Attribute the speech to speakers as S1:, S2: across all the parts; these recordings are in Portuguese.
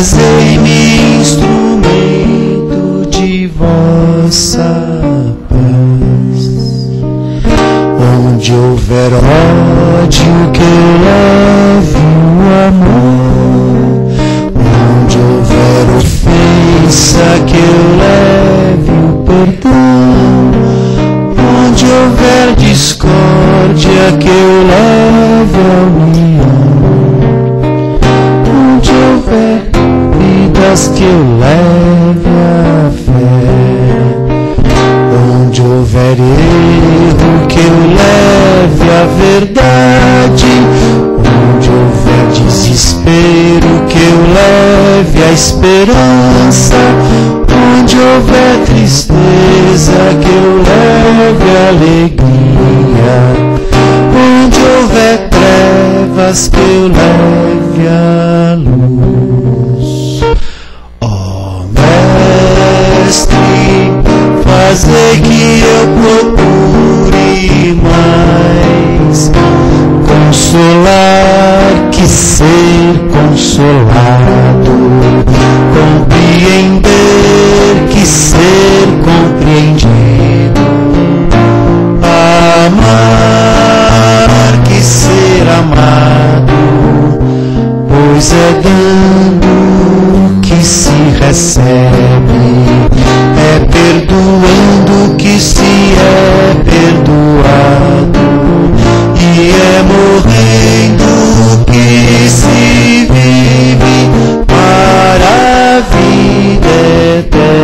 S1: Fazei-me instrumento de vossa paz. Onde houver ódio, que eu leve o amor. Onde houver ofensa, que eu leve o perdão. Onde houver discórdia, que eu leve a união. Onde houver vidas, que eu leve a fé. Onde houver erro, que eu leve a verdade. Onde houver desespero, que eu leve a esperança. Onde houver tristeza, que eu leve a alegria. Onde houver trevas, que eu leve a luz. Ó Mestre, fazei que eu procure mais consolar que ser consolado, compreender que ser compreendido, amar que ser amado, pois é dando que se recebe, é perdoando que se é perdoado, e é morrendo que se vive para a vida eterna.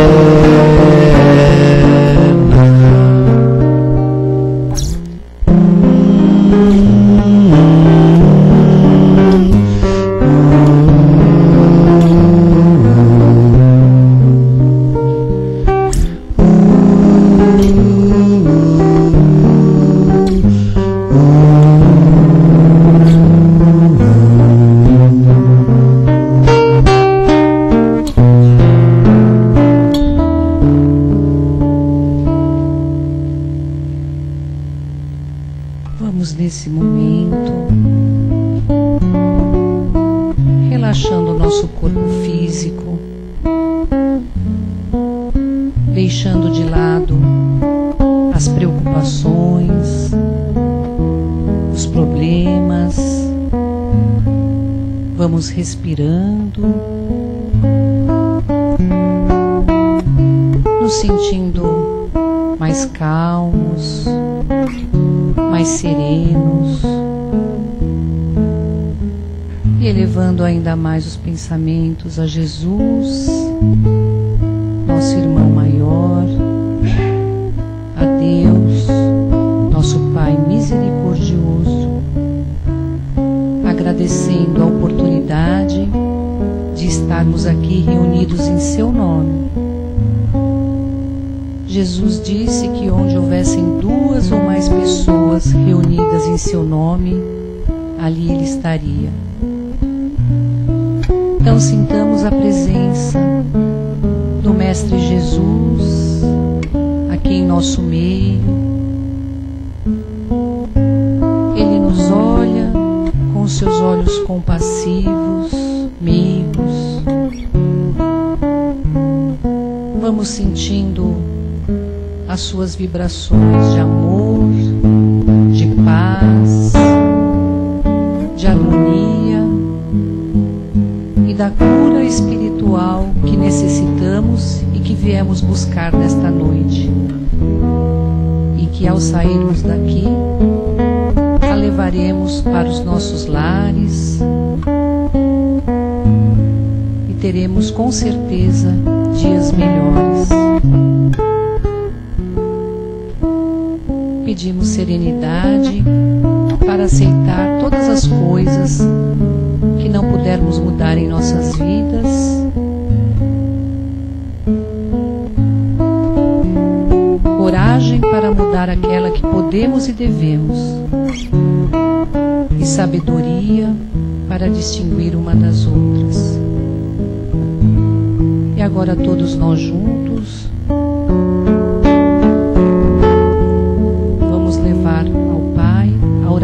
S2: Vamos nesse momento relaxando o nosso corpo físico, deixando de lado as preocupações, os problemas. Vamos respirando, nos sentindo mais calmos, mais serenos, e elevando ainda mais os pensamentos a Jesus, nosso irmão maior, a Deus, nosso Pai misericordioso, agradecendo a oportunidade de estarmos aqui reunidos em seu nome. Jesus disse que onde houvessem 2 ou mais pessoas reunidas em seu nome, ali ele estaria. Então sintamos a presença do Mestre Jesus aqui em nosso meio. Ele nos olha com os seus olhos compassivos, meigos. Vamos sentindo as suas vibrações de amor, de paz, de harmonia e da cura espiritual que necessitamos e que viemos buscar nesta noite. E que ao sairmos daqui, a levaremos para os nossos lares e teremos com certeza dias melhores. Pedimos serenidade para aceitar todas as coisas que não pudermos mudar em nossas vidas. Coragem para mudar aquela que podemos e devemos. E sabedoria para distinguir uma das outras. E agora todos nós juntos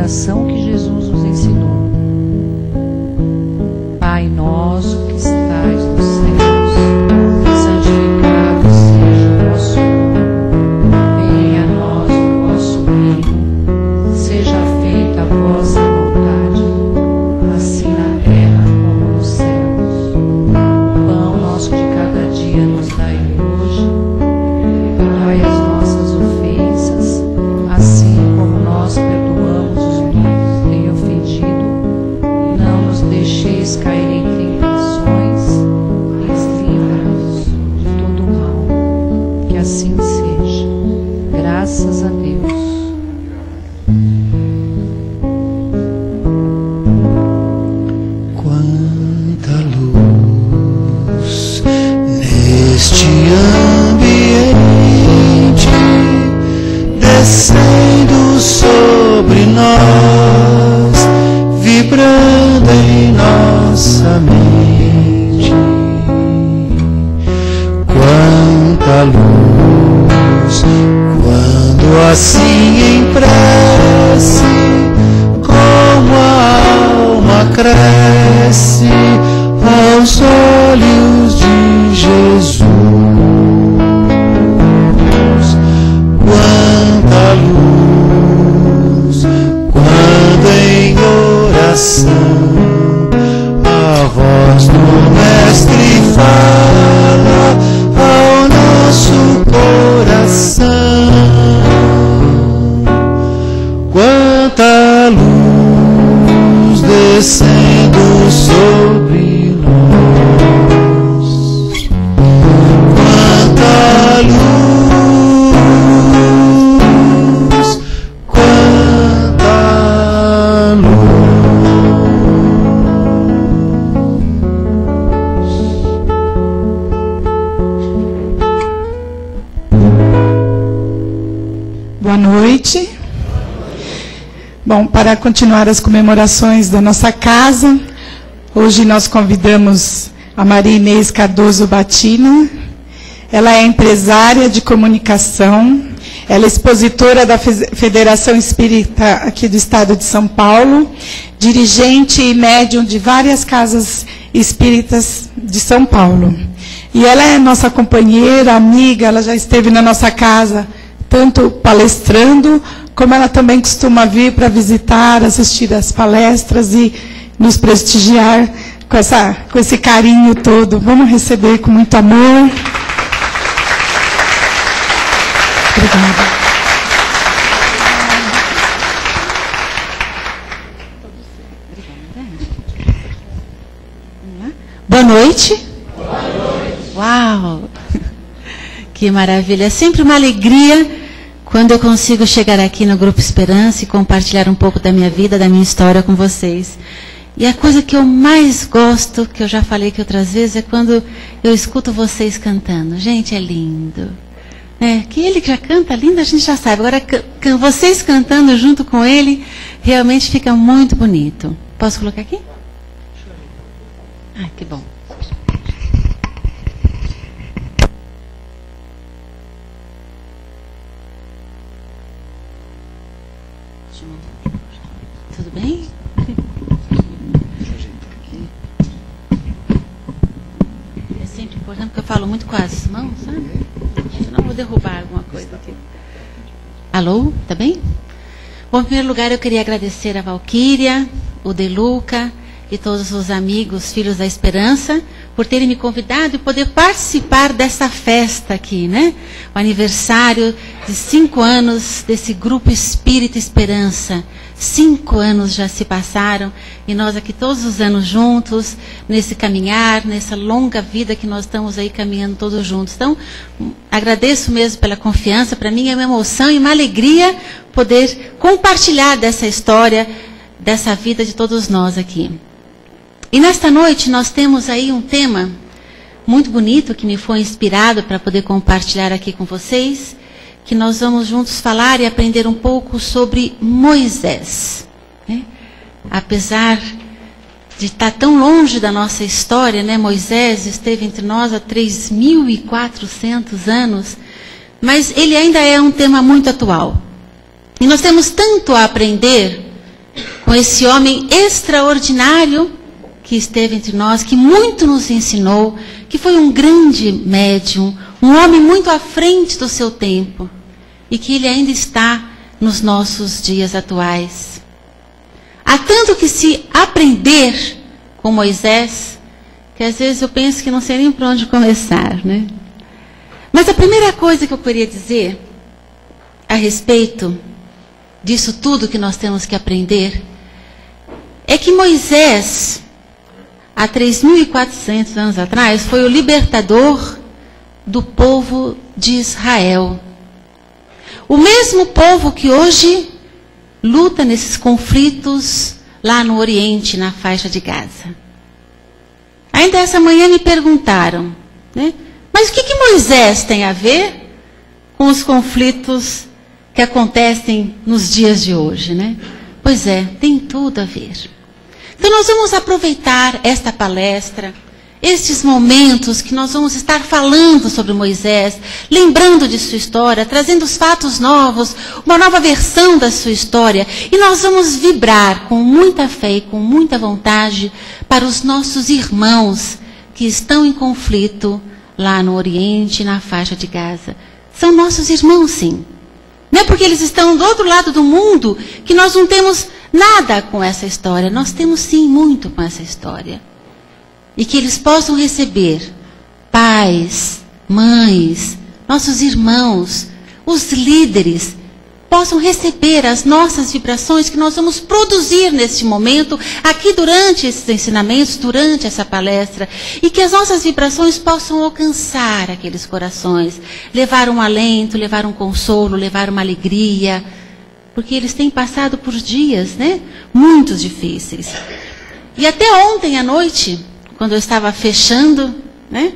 S2: oração que Jesus nos ensinou. Pai nosso que estais
S1: nós, vibrando em nossa mente. Quanta luz, quando assim em prece, como a alma cresce aos olhos de Jesus. Quanta luz, quando em oração a voz do Mestre fala ao nosso coração. Quanta luz descendo sobre nós. Quanta luz, quanta luz.
S3: Boa noite. Bom, para continuar as comemorações da nossa casa, hoje nós convidamos a Maria Inês Cardoso Batina. Ela é empresária de comunicação, ela é expositora da Federação Espírita aqui do estado de São Paulo, dirigente e médium de várias casas espíritas de São Paulo. E ela é nossa companheira, amiga, ela já esteve na nossa casa, tanto palestrando, como ela também costuma vir para visitar, assistir às palestras e nos prestigiar com esse carinho todo. Vamos receber com muito amor. Obrigada.
S4: Boa noite. Boa noite. Uau! Que maravilha. É sempre uma alegria quando eu consigo chegar aqui no Grupo Esperança e compartilhar um pouco da minha vida, da minha história com vocês. E a coisa que eu mais gosto, que eu já falei aqui outras vezes, é quando eu escuto vocês cantando. Gente, é lindo. Que ele já canta lindo, a gente já sabe. Agora, vocês cantando junto com ele, realmente fica muito bonito. Posso colocar aqui? Ah, que bom. Tudo bem? É sempre importante, porque eu falo muito com as mãos, sabe? Senão eu vou derrubar alguma coisa aqui. Alô? Tá bem? Bom, em primeiro lugar, eu queria agradecer a Valquíria, o Deluca e todos os amigos, filhos da Esperança, por terem me convidado e poder participar dessa festa aqui, né? O aniversário de 5 anos desse Grupo Espírita Esperança. 5 anos já se passaram e nós aqui todos os anos juntos, nesse caminhar, nessa longa vida que nós estamos aí caminhando todos juntos. Então, agradeço mesmo pela confiança. Para mim é uma emoção e uma alegria poder compartilhar dessa história, dessa vida de todos nós aqui. E nesta noite nós temos aí um tema muito bonito que me foi inspirado para poder compartilhar aqui com vocês, que nós vamos juntos falar e aprender um pouco sobre Moisés. Né? Apesar de estar tão longe da nossa história, né? Moisés esteve entre nós há 3.400 anos, mas ele ainda é um tema muito atual. E nós temos tanto a aprender com esse homem extraordinário que esteve entre nós, que muito nos ensinou, que foi um grande médium, um homem muito à frente do seu tempo, e que ele ainda está nos nossos dias atuais. Há tanto que se aprender com Moisés, que às vezes eu penso que não sei nem por onde começar, né? Mas a primeira coisa que eu queria dizer a respeito disso tudo que nós temos que aprender é que Moisés, há 3.400 anos atrás, foi o libertador do povo de Israel. O mesmo povo que hoje luta nesses conflitos lá no Oriente, na faixa de Gaza. Ainda essa manhã me perguntaram, né? Mas o que Moisés tem a ver com os conflitos que acontecem nos dias de hoje, né? Pois é, tem tudo a ver. Então nós vamos aproveitar esta palestra, estes momentos que nós vamos estar falando sobre Moisés, lembrando de sua história, trazendo os fatos novos, uma nova versão da sua história. E nós vamos vibrar com muita fé e com muita vontade para os nossos irmãos que estão em conflito lá no Oriente, na faixa de Gaza. São nossos irmãos, sim. Não é porque eles estão do outro lado do mundo que nós não temos nada com essa história. Nós temos, sim, muito com essa história. E que eles possam receber pais, mães, nossos irmãos, os líderes, possam receber as nossas vibrações que nós vamos produzir neste momento, aqui durante esses ensinamentos, durante essa palestra, e que as nossas vibrações possam alcançar aqueles corações, levar um alento, levar um consolo, levar uma alegria, porque eles têm passado por dias, né, muito difíceis. E até ontem à noite, quando eu estava fechando, né,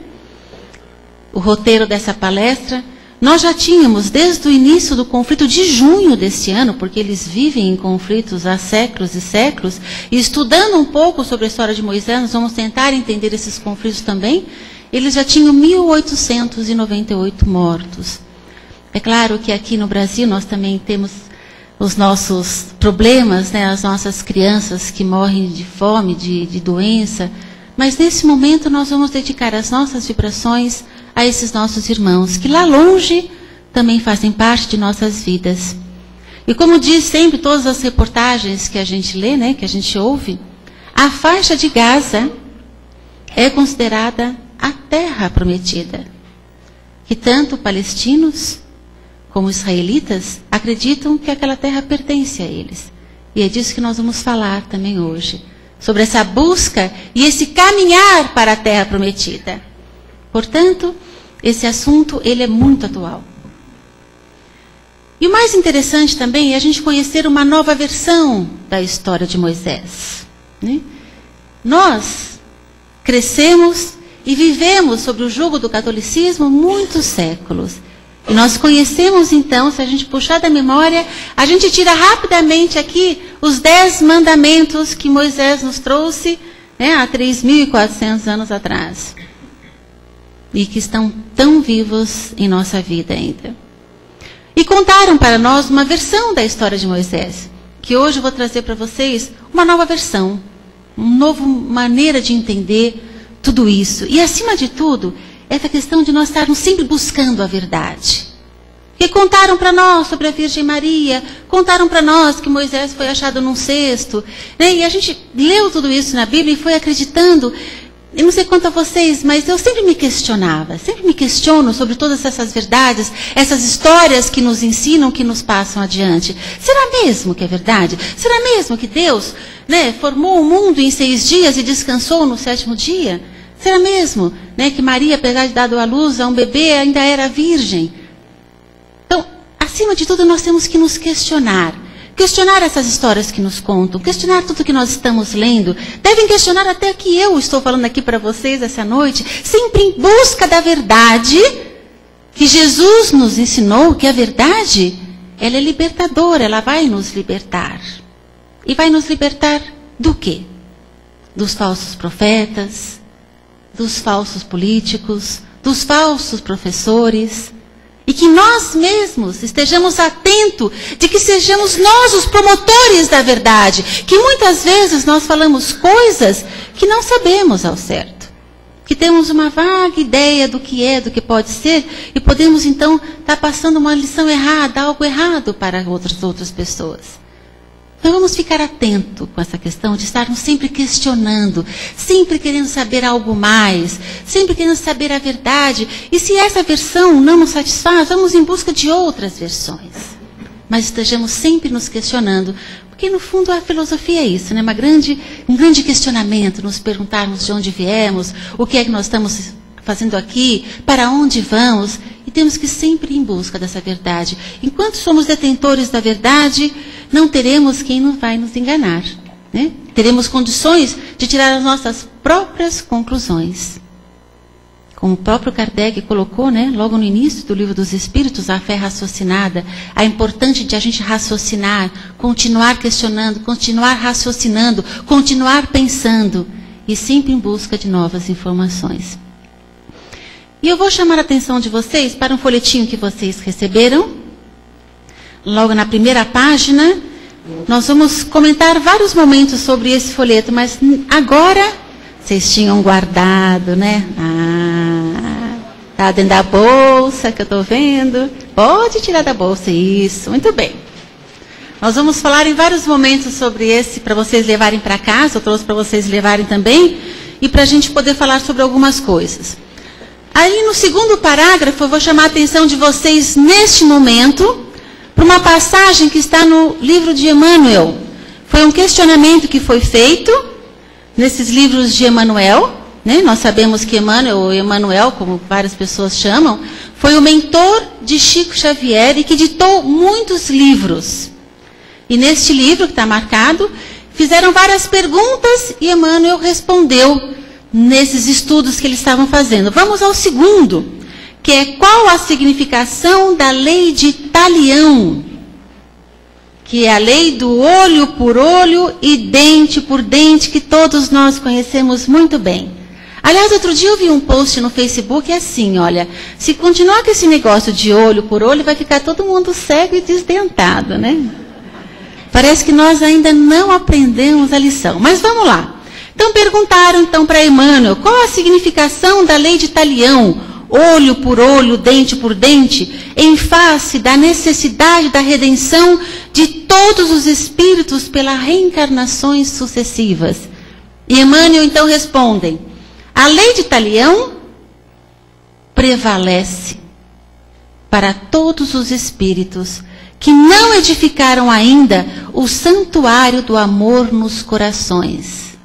S4: o roteiro dessa palestra, nós já tínhamos, desde o início do conflito de junho deste ano, porque eles vivem em conflitos há séculos e séculos, e estudando um pouco sobre a história de Moisés, nós vamos tentar entender esses conflitos também, eles já tinham 1.898 mortos. É claro que aqui no Brasil nós também temos os nossos problemas, né, as nossas crianças que morrem de fome, de doença, mas nesse momento nós vamos dedicar as nossas vibrações a esses nossos irmãos, que lá longe também fazem parte de nossas vidas. E como diz sempre todas as reportagens que a gente lê, né, que a gente ouve, a faixa de Gaza é considerada a terra prometida, que tanto palestinos como israelitas acreditam que aquela terra pertence a eles. E é disso que nós vamos falar também hoje, sobre essa busca e esse caminhar para a terra prometida. Portanto, esse assunto ele é muito atual. E o mais interessante também é a gente conhecer uma nova versão da história de Moisés, né? Nós crescemos e vivemos sob o jugo do catolicismo muitos séculos. E nós conhecemos então, se a gente puxar da memória, a gente tira rapidamente aqui os 10 mandamentos que Moisés nos trouxe, né, há 3.400 anos atrás. E que estão tão vivos em nossa vida ainda. E contaram para nós uma versão da história de Moisés, que hoje eu vou trazer para vocês uma nova versão, uma nova maneira de entender tudo isso. E acima de tudo, essa questão de nós estarmos sempre buscando a verdade. E contaram para nós sobre a Virgem Maria, contaram para nós que Moisés foi achado num cesto, né? E a gente leu tudo isso na Bíblia e foi acreditando. Eu não sei quanto a vocês, mas eu sempre me questionava, sempre me questiono sobre todas essas verdades, essas histórias que nos ensinam, que nos passam adiante. Será mesmo que é verdade? Será mesmo que Deus, né, formou o mundo em 6 dias e descansou no 7º dia? Será mesmo, né, que Maria, apesar de dar à luz a um bebê, ainda era virgem? Então, acima de tudo, nós temos que nos questionar. Questionar essas histórias que nos contam, questionar tudo que nós estamos lendo. Devem questionar até que eu estou falando aqui para vocês essa noite, sempre em busca da verdade, que Jesus nos ensinou que a verdade, ela é libertadora, ela vai nos libertar. E vai nos libertar do quê? Dos falsos profetas, dos falsos políticos, dos falsos professores. E que nós mesmos estejamos atentos de que sejamos nós os promotores da verdade. Que muitas vezes nós falamos coisas que não sabemos ao certo. Que temos uma vaga ideia do que é, do que pode ser. E podemos então estar passando uma lição errada, algo errado para outras pessoas. Então vamos ficar atentos com essa questão de estarmos sempre questionando, sempre querendo saber algo mais, sempre querendo saber a verdade. E se essa versão não nos satisfaz, vamos em busca de outras versões. Mas estejamos sempre nos questionando, porque no fundo a filosofia é isso, né? Um grande questionamento, nos perguntarmos de onde viemos, o que é que nós estamos fazendo aqui, para onde vamos, e temos que sempre ir em busca dessa verdade. Enquanto somos detentores da verdade, não teremos quem vai nos enganar, né? Teremos condições de tirar as nossas próprias conclusões. como o próprio Kardec colocou, né, logo no início do Livro dos Espíritos, a fé raciocinada, a importante de a gente raciocinar, continuar questionando, continuar raciocinando, continuar pensando, e sempre em busca de novas informações. E eu vou chamar a atenção de vocês para um folhetinho que vocês receberam. Logo na primeira página, nós vamos comentar vários momentos sobre esse folheto, mas agora vocês tinham guardado, né? Tá dentro da bolsa que eu estou vendo. Pode tirar da bolsa, isso, muito bem. Nós vamos falar em vários momentos sobre esse, para vocês levarem para casa, eu trouxe para vocês levarem também, e para a gente poder falar sobre algumas coisas. Aí no segundo parágrafo, eu vou chamar a atenção de vocês neste momento, para uma passagem que está no livro de Emmanuel. Foi um questionamento que foi feito nesses livros de Emmanuel, né? Nós sabemos que Emmanuel, ou Emmanuel, como várias pessoas chamam, foi o mentor de Chico Xavier e que ditou muitos livros. E neste livro, que está marcado, fizeram várias perguntas e Emmanuel respondeu nesses estudos que eles estavam fazendo. Vamos ao segundo, que é qual a significação da lei de Talião, que é a lei do olho por olho e dente por dente, que todos nós conhecemos muito bem. Aliás, outro dia eu vi um post no Facebook assim, olha, se continuar com esse negócio de olho por olho, vai ficar todo mundo cego e desdentado, né? Parece que nós ainda não aprendemos a lição. Mas vamos lá. Então perguntaram para Emmanuel, qual a significação da lei de Talião, olho por olho, dente por dente, em face da necessidade da redenção de todos os espíritos pelas reencarnações sucessivas? E Emmanuel então respondem, a lei de Talião prevalece para todos os espíritos que não edificaram ainda o santuário do amor nos corações.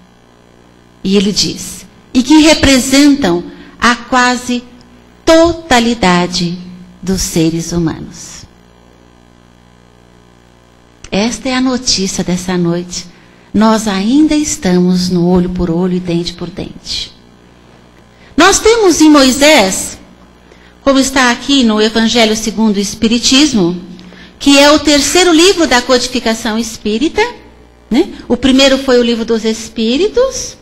S4: E ele diz, e que representam a quase totalidade dos seres humanos. Esta é a notícia dessa noite. Nós ainda estamos no olho por olho e dente por dente. Nós temos em Moisés, como está aqui no Evangelho segundo o Espiritismo, que é o terceiro livro da codificação espírita, né? O primeiro foi o livro dos Espíritos,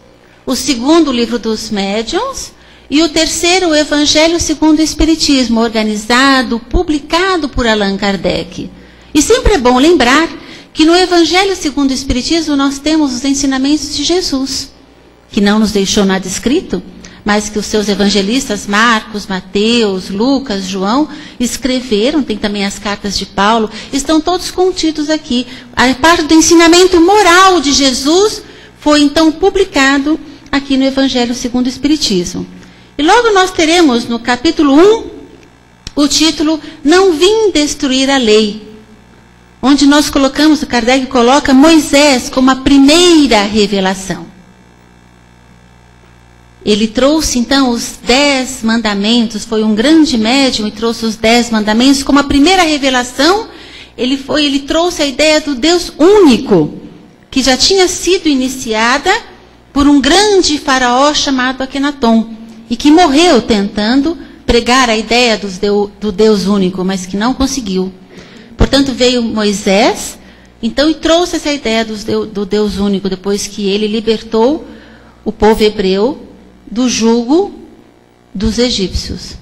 S4: o segundo o livro dos Médiuns, e o terceiro o Evangelho segundo o Espiritismo, organizado, publicado por Allan Kardec. E sempre é bom lembrar que no Evangelho segundo o Espiritismo nós temos os ensinamentos de Jesus, que não nos deixou nada escrito, mas que os seus evangelistas, Marcos, Mateus, Lucas, João, escreveram, tem também as cartas de Paulo, estão todos contidos aqui. A parte do ensinamento moral de Jesus foi então publicado aqui no Evangelho segundo o Espiritismo. E logo nós teremos no capítulo 1, o título, Não Vim Destruir a Lei, onde nós colocamos, o Kardec coloca Moisés como a primeira revelação. Ele trouxe, então, os 10 mandamentos, foi um grande médium e trouxe os 10 mandamentos como a primeira revelação. Ele trouxe a ideia do Deus único, que já tinha sido iniciada por um grande faraó chamado Akenaton, e que morreu tentando pregar a ideia do Deus único, mas que não conseguiu. Portanto, veio Moisés, então, e trouxe essa ideia do Deus único, depois que ele libertou o povo hebreu do jugo dos egípcios.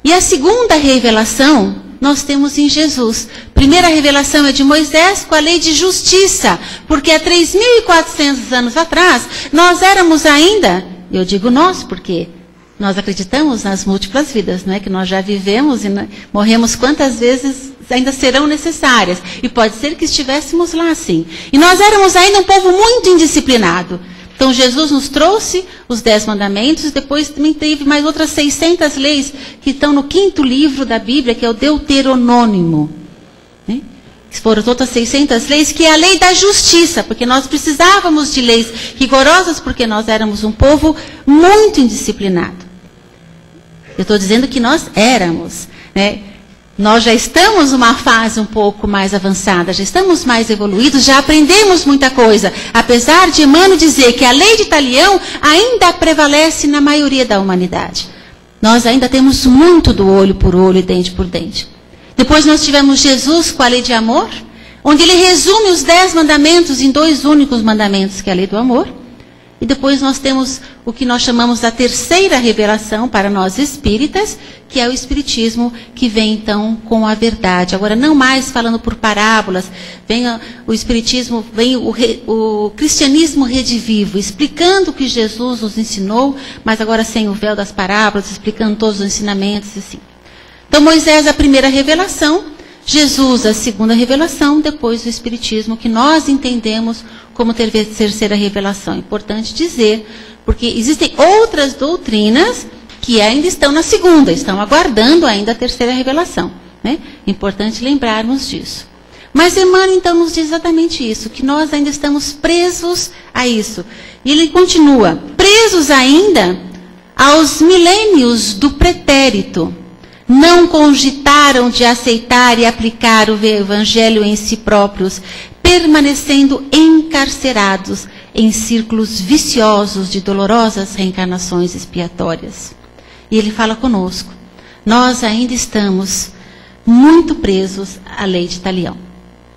S4: E a segunda revelação nós temos em Jesus. Primeira revelação é de Moisés com a lei de justiça, porque há 3.400 anos atrás nós éramos ainda, eu digo nós porque nós acreditamos nas múltiplas vidas, não é? Que nós já vivemos e morremos quantas vezes ainda serão necessárias, e pode ser que estivéssemos lá sim. E nós éramos ainda um povo muito indisciplinado. Então, Jesus nos trouxe os 10 mandamentos, depois também teve mais outras 600 leis, que estão no 5º livro da Bíblia, que é o Deuteronômio. Né? Foram outras 600 leis, que é a lei da justiça, porque nós precisávamos de leis rigorosas, porque nós éramos um povo muito indisciplinado. Eu estou dizendo que nós éramos. Né? Nós já estamos numa fase um pouco mais avançada, já estamos mais evoluídos, já aprendemos muita coisa. Apesar de Emmanuel dizer que a lei de Talião ainda prevalece na maioria da humanidade. Nós ainda temos muito do olho por olho e dente por dente. Depois nós tivemos Jesus com a lei de amor, onde ele resume os 10 mandamentos em 2 únicos mandamentos, que é a lei do amor. E depois nós temos o que nós chamamos da terceira revelação para nós espíritas, que é o Espiritismo, que vem então com a verdade. Agora, não mais falando por parábolas, vem o Espiritismo, vem o cristianismo redivivo, explicando o que Jesus nos ensinou, mas agora sem o véu das parábolas, explicando todos os ensinamentos, assim. Então, Moisés, a primeira revelação, Jesus, a segunda revelação, depois o Espiritismo, que nós entendemos como terceira revelação. Importante dizer, porque existem outras doutrinas que ainda estão na segunda, estão aguardando ainda a terceira revelação, né? Importante lembrarmos disso. Mas Emmanuel então nos diz exatamente isso, que nós ainda estamos presos a isso. E ele continua, presos ainda aos milênios do pretérito. Não cogitaram de aceitar e aplicar o Evangelho em si próprios, permanecendo encarcerados em círculos viciosos de dolorosas reencarnações expiatórias. E ele fala conosco, nós ainda estamos muito presos à lei de Talião.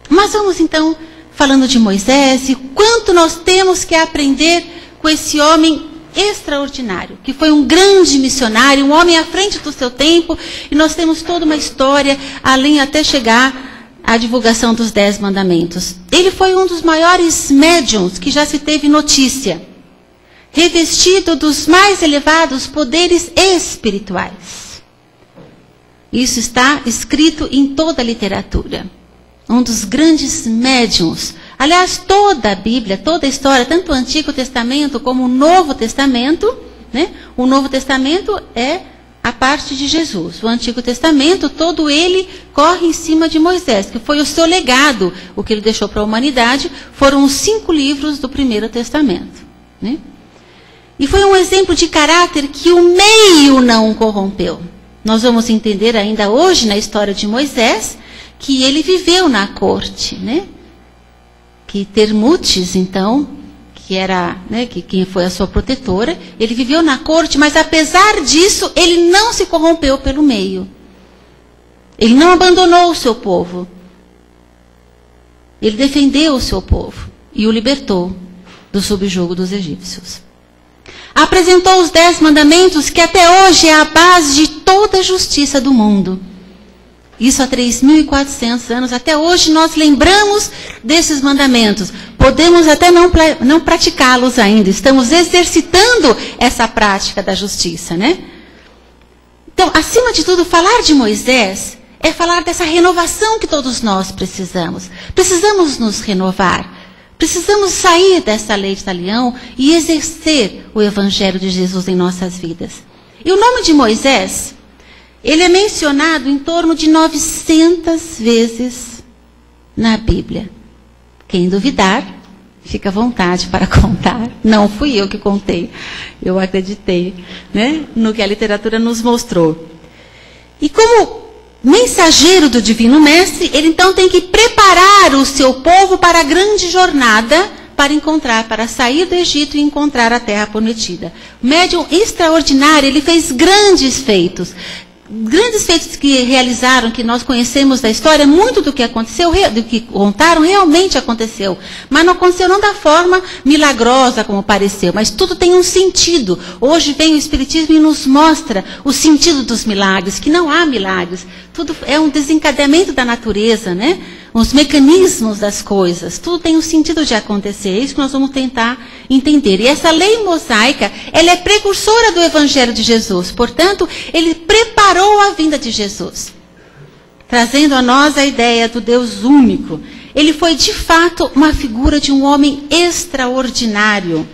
S4: Mas vamos então, falando de Moisés, e quanto nós temos que aprender com esse homem extraordinário, que foi um grande missionário, um homem à frente do seu tempo, e nós temos toda uma história, além até chegar à divulgação dos 10 mandamentos. Ele foi um dos maiores médiuns que já se teve notícia, revestido dos mais elevados poderes espirituais. Isso está escrito em toda a literatura. Um dos grandes médiuns. Aliás, toda a Bíblia, toda a história, tanto o Antigo Testamento como o Novo Testamento, né? O Novo Testamento é a parte de Jesus. O Antigo Testamento, todo ele corre em cima de Moisés, que foi o seu legado. O que ele deixou para a humanidade foram os 5 livros do Primeiro Testamento, né? E foi um exemplo de caráter que o meio não corrompeu. Nós vamos entender ainda hoje, na história de Moisés, que ele viveu na corte, né? Que Termutes, então, que era, né, quem foi a sua protetora, ele viveu na corte, mas apesar disso, ele não se corrompeu pelo meio. Ele não abandonou o seu povo. Ele defendeu o seu povo e o libertou do subjugo dos egípcios. Apresentou os 10 mandamentos, que até hoje é a base de toda a justiça do mundo. Isso há 3.400 anos, até hoje nós lembramos desses mandamentos. Podemos até não praticá-los ainda, estamos exercitando essa prática da justiça, né? Então, acima de tudo, falar de Moisés é falar dessa renovação que todos nós precisamos. Precisamos nos renovar, precisamos sair dessa lei de Talião e exercer o Evangelho de Jesus em nossas vidas. E o nome de Moisés, ele é mencionado em torno de 900 vezes na Bíblia. Quem duvidar, fica à vontade para contar. Não fui eu que contei, eu acreditei, né, no que a literatura nos mostrou. E como mensageiro do Divino Mestre, ele então tem que preparar o seu povo para a grande jornada para sair do Egito e encontrar a terra prometida. Médium extraordinário, ele fez grandes feitos. Grandes feitos que realizaram, que nós conhecemos da história, muito do que aconteceu, do que contaram, realmente aconteceu. Mas não aconteceu não da forma milagrosa como pareceu, mas tudo tem um sentido. Hoje vem o Espiritismo e nos mostra o sentido dos milagres, que não há milagres. Tudo é um desencadeamento da natureza, né? Os mecanismos das coisas, tudo tem um sentido de acontecer. É isso que nós vamos tentar entender. E essa lei mosaica, ela é precursora do Evangelho de Jesus. Portanto, ele preparou a vinda de Jesus, trazendo a nós a ideia do Deus único. Ele foi, de fato, uma figura de um homem extraordinário.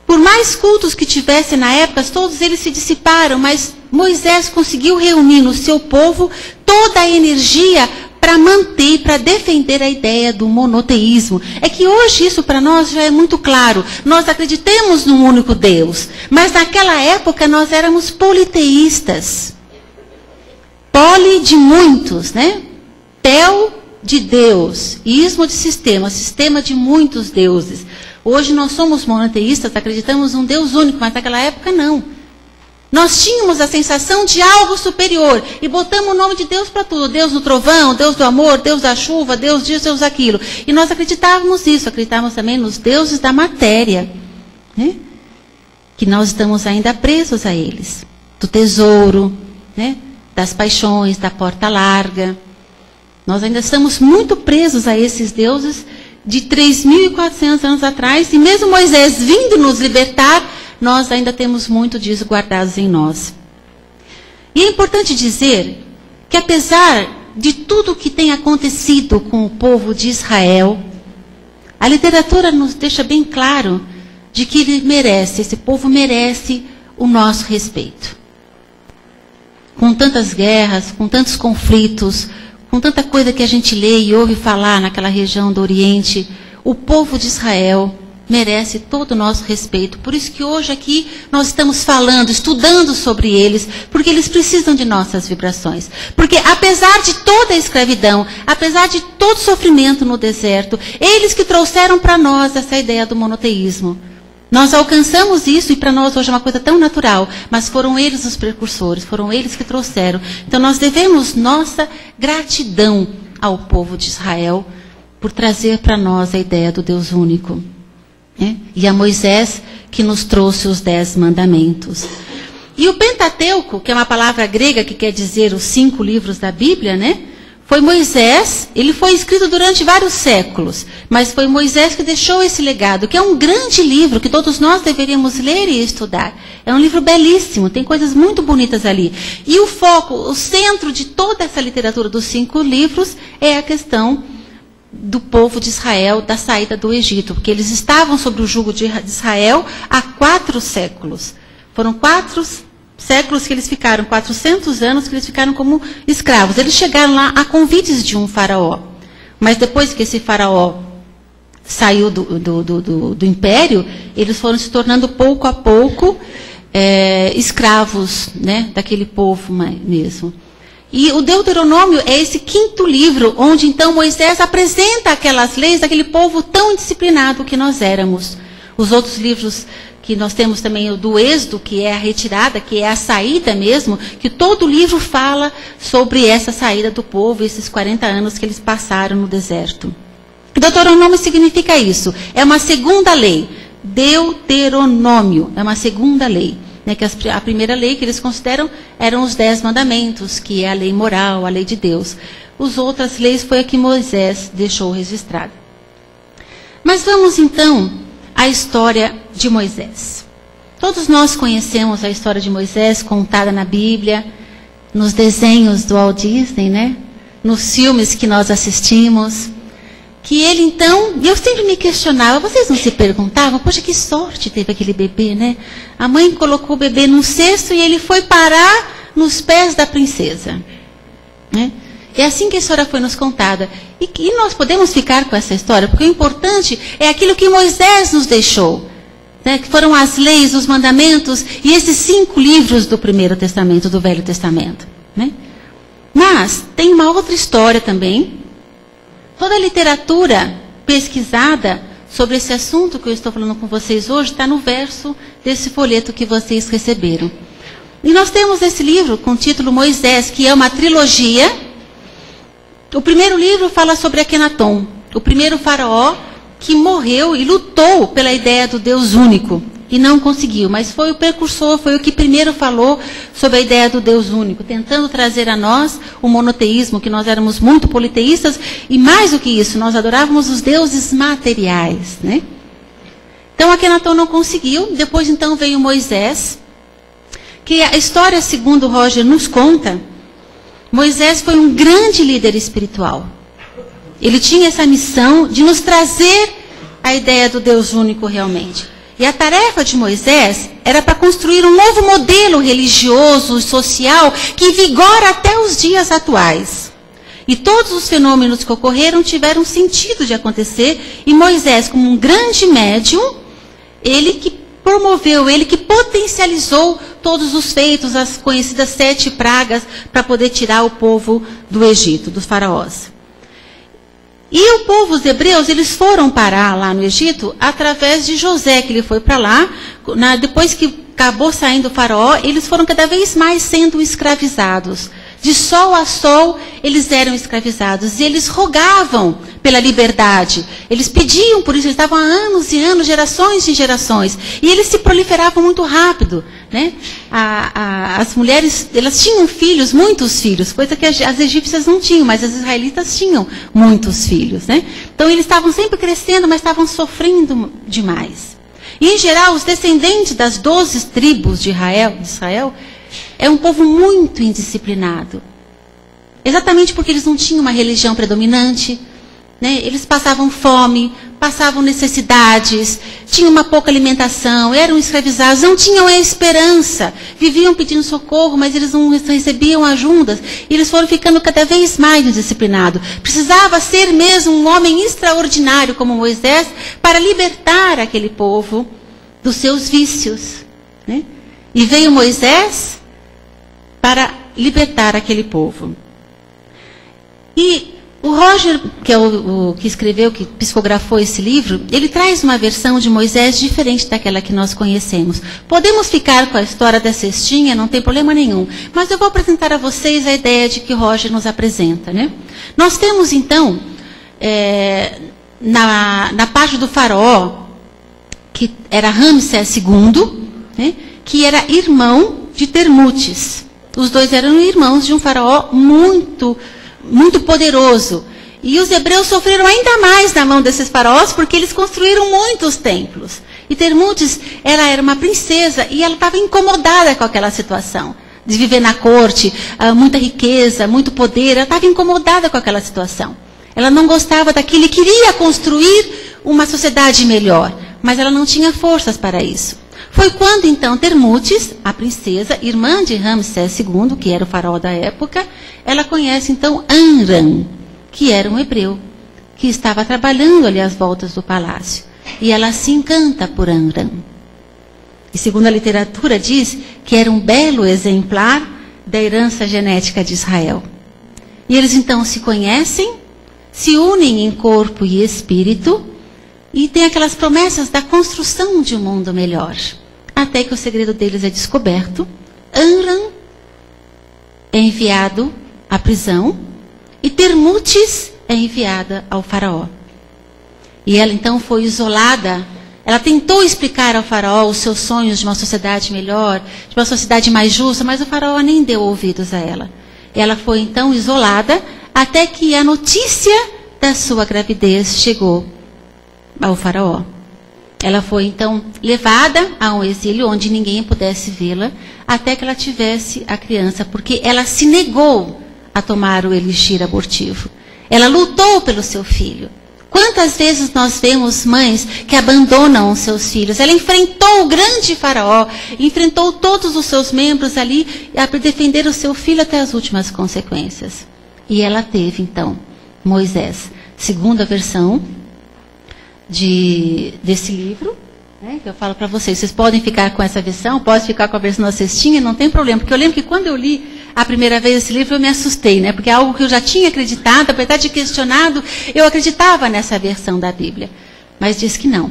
S4: Por mais cultos que tivesse na época, todos eles se dissiparam, mas Moisés conseguiu reunir no seu povo toda a energia para manter, para defender a ideia do monoteísmo. É que hoje isso para nós já é muito claro. Nós acreditamos num único Deus, mas naquela época nós éramos politeístas. Poli de muitos, né? Tel de Deus, ismo de sistema, sistema de muitos deuses. Hoje nós somos monoteístas, acreditamos num Deus único, mas naquela época não. Nós tínhamos a sensação de algo superior e botamos o nome de Deus para tudo. Deus do trovão, Deus do amor, Deus da chuva, Deus disso, Deus daquilo. E nós acreditávamos nisso, acreditávamos também nos deuses da matéria, né? Que nós estamos ainda presos a eles. Do tesouro, né? Das paixões, da porta larga. Nós ainda estamos muito presos a esses deuses de 3.400 anos atrás, e mesmo Moisés vindo nos libertar, nós ainda temos muito disso guardados em nós. E é importante dizer que apesar de tudo o que tem acontecido com o povo de Israel, a literatura nos deixa bem claro de que ele merece, esse povo merece o nosso respeito. Com tantas guerras, com tantos conflitos, com tanta coisa que a gente lê e ouve falar naquela região do Oriente, o povo de Israel merece todo o nosso respeito. Por isso que hoje aqui nós estamos falando, estudando sobre eles, porque eles precisam de nossas vibrações. Porque apesar de toda a escravidão, apesar de todo o sofrimento no deserto, eles que trouxeram para nós essa ideia do monoteísmo. Nós alcançamos isso e para nós hoje é uma coisa tão natural, mas foram eles os precursores, foram eles que trouxeram. Então nós devemos nossa gratidão ao povo de Israel por trazer para nós a ideia do Deus único. Né? E a Moisés que nos trouxe os 10 mandamentos. E o Pentateuco, que é uma palavra grega que quer dizer os 5 livros da Bíblia, né? Foi Moisés, ele foi escrito durante vários séculos, mas foi Moisés que deixou esse legado, que é um grande livro que todos nós deveríamos ler e estudar. É um livro belíssimo, tem coisas muito bonitas ali. E o foco, o centro de toda essa literatura dos 5 livros é a questão do povo de Israel, da saída do Egito, porque eles estavam sob o jugo de Israel há 4 séculos. Foram 4 séculos que eles ficaram, 400 anos que eles ficaram como escravos. Eles chegaram lá a convites de um faraó. Mas depois que esse faraó saiu do império, eles foram se tornando pouco a pouco escravos, né, daquele povo mesmo. E o Deuteronômio é esse 5º livro, onde então Moisés apresenta aquelas leis daquele povo tão indisciplinado que nós éramos. Os outros livros que nós temos também, o do Êxodo, que é a retirada, que é a saída mesmo, que todo o livro fala sobre essa saída do povo, esses 40 anos que eles passaram no deserto. Deuteronômio significa isso, é uma segunda lei. Deuteronômio é uma segunda lei. Né, que a primeira lei que eles consideram eram os 10 mandamentos, que é a lei moral, a lei de Deus. As outras leis foi a que Moisés deixou registrada. Mas vamos então à história de Moisés. Todos nós conhecemos a história de Moisés contada na Bíblia, nos desenhos do Walt Disney, né? Nos filmes que nós assistimos. Que ele então, e eu sempre me questionava, vocês não se perguntavam, poxa, que sorte teve aquele bebê, né? A mãe colocou o bebê num cesto e ele foi parar nos pés da princesa. Né? É assim que a história foi nos contada. E nós podemos ficar com essa história, porque o importante é aquilo que Moisés nos deixou. Né? Que foram as leis, os mandamentos e esses 5 livros do Primeiro Testamento, do Velho Testamento. Né? Mas tem uma outra história também. Toda a literatura pesquisada sobre esse assunto que eu estou falando com vocês hoje está no verso desse folheto que vocês receberam. E nós temos esse livro com o título Moisés, que é uma trilogia. O primeiro livro fala sobre Akenaton, o primeiro faraó que morreu e lutou pela ideia do Deus único. E não conseguiu, mas foi o precursor, foi o que primeiro falou sobre a ideia do Deus único, tentando trazer a nós o monoteísmo, que nós éramos muito politeístas, e mais do que isso, nós adorávamos os deuses materiais. Né? Então Akenaton não conseguiu, depois então veio Moisés, que a história, segundo Roger nos conta, Moisés foi um grande líder espiritual. Ele tinha essa missão de nos trazer a ideia do Deus único realmente. E a tarefa de Moisés era para construir um novo modelo religioso e social que vigora até os dias atuais. E todos os fenômenos que ocorreram tiveram sentido de acontecer, e Moisés, como um grande médium, ele que promoveu, ele que potencializou todos os feitos, as conhecidas 7 pragas, para poder tirar o povo do Egito, dos faraós. E o povo, os hebreus, eles foram parar lá no Egito através de José, que ele foi para lá. Depois que acabou saindo o faraó, eles foram cada vez mais sendo escravizados. De sol a sol, eles eram escravizados. E eles rogavam pela liberdade. Eles pediam por isso. Eles estavam há anos e anos, gerações e gerações. E eles se proliferavam muito rápido. Né? As mulheres, elas tinham filhos, muitos filhos. Coisa que as egípcias não tinham, mas as israelitas tinham muitos filhos. Né? Então, eles estavam sempre crescendo, mas estavam sofrendo demais. E, em geral, os descendentes das 12 tribos de Israel é um povo muito indisciplinado. Exatamente porque eles não tinham uma religião predominante, né? Eles passavam fome, passavam necessidades, tinham uma pouca alimentação, eram escravizados, não tinham a esperança, viviam pedindo socorro, mas eles não recebiam ajudas, e eles foram ficando cada vez mais indisciplinados. Precisava ser mesmo um homem extraordinário como Moisés para libertar aquele povo dos seus vícios. Né? E veio Moisés para libertar aquele povo. E o Roger, que é o que escreveu, que psicografou esse livro, ele traz uma versão de Moisés diferente daquela que nós conhecemos. Podemos ficar com a história da cestinha, não tem problema nenhum. Mas eu vou apresentar a vocês a ideia de que Roger nos apresenta. Né? Nós temos, então, na parte do faraó, que era Ramsés II, né? Que era irmão de Termutes. Os dois eram irmãos de um faraó muito, muito poderoso. E os hebreus sofreram ainda mais na mão desses faraós, porque eles construíram muitos templos. E Termutes, ela era uma princesa, e ela estava incomodada com aquela situação. De viver na corte, muita riqueza, muito poder, ela estava incomodada com aquela situação. Ela não gostava daquilo e queria construir uma sociedade melhor, mas ela não tinha forças para isso. Foi quando, então, Termutes, a princesa, irmã de Ramsés II, que era o faraó da época, ela conhece, então, Amram, que era um hebreu, que estava trabalhando ali às voltas do palácio. E ela se encanta por Amram. E, segundo a literatura, diz que era um belo exemplar da herança genética de Israel. E eles, então, se conhecem, se unem em corpo e espírito, e tem aquelas promessas da construção de um mundo melhor. Até que o segredo deles é descoberto. Amram é enviado à prisão e Termutes é enviada ao faraó. E ela então foi isolada. Ela tentou explicar ao faraó os seus sonhos de uma sociedade melhor, de uma sociedade mais justa, mas o faraó nem deu ouvidos a ela. Ela foi então isolada até que a notícia da sua gravidez chegou ao faraó. Ela foi, então, levada a um exílio onde ninguém pudesse vê-la, até que ela tivesse a criança, porque ela se negou a tomar o elixir abortivo. Ela lutou pelo seu filho. Quantas vezes nós vemos mães que abandonam os seus filhos? Ela enfrentou o grande faraó, enfrentou todos os seus membros ali, para defender o seu filho até as últimas consequências. E ela teve, então, Moisés, segundo a versão desse livro, né, que eu falo para vocês podem ficar com essa versão, pode ficar com a versão da cestinha, não tem problema, porque eu lembro que quando eu li a primeira vez esse livro eu me assustei, né, porque é algo que eu já tinha acreditado, apesar de questionado, eu acreditava nessa versão da Bíblia, mas diz que não,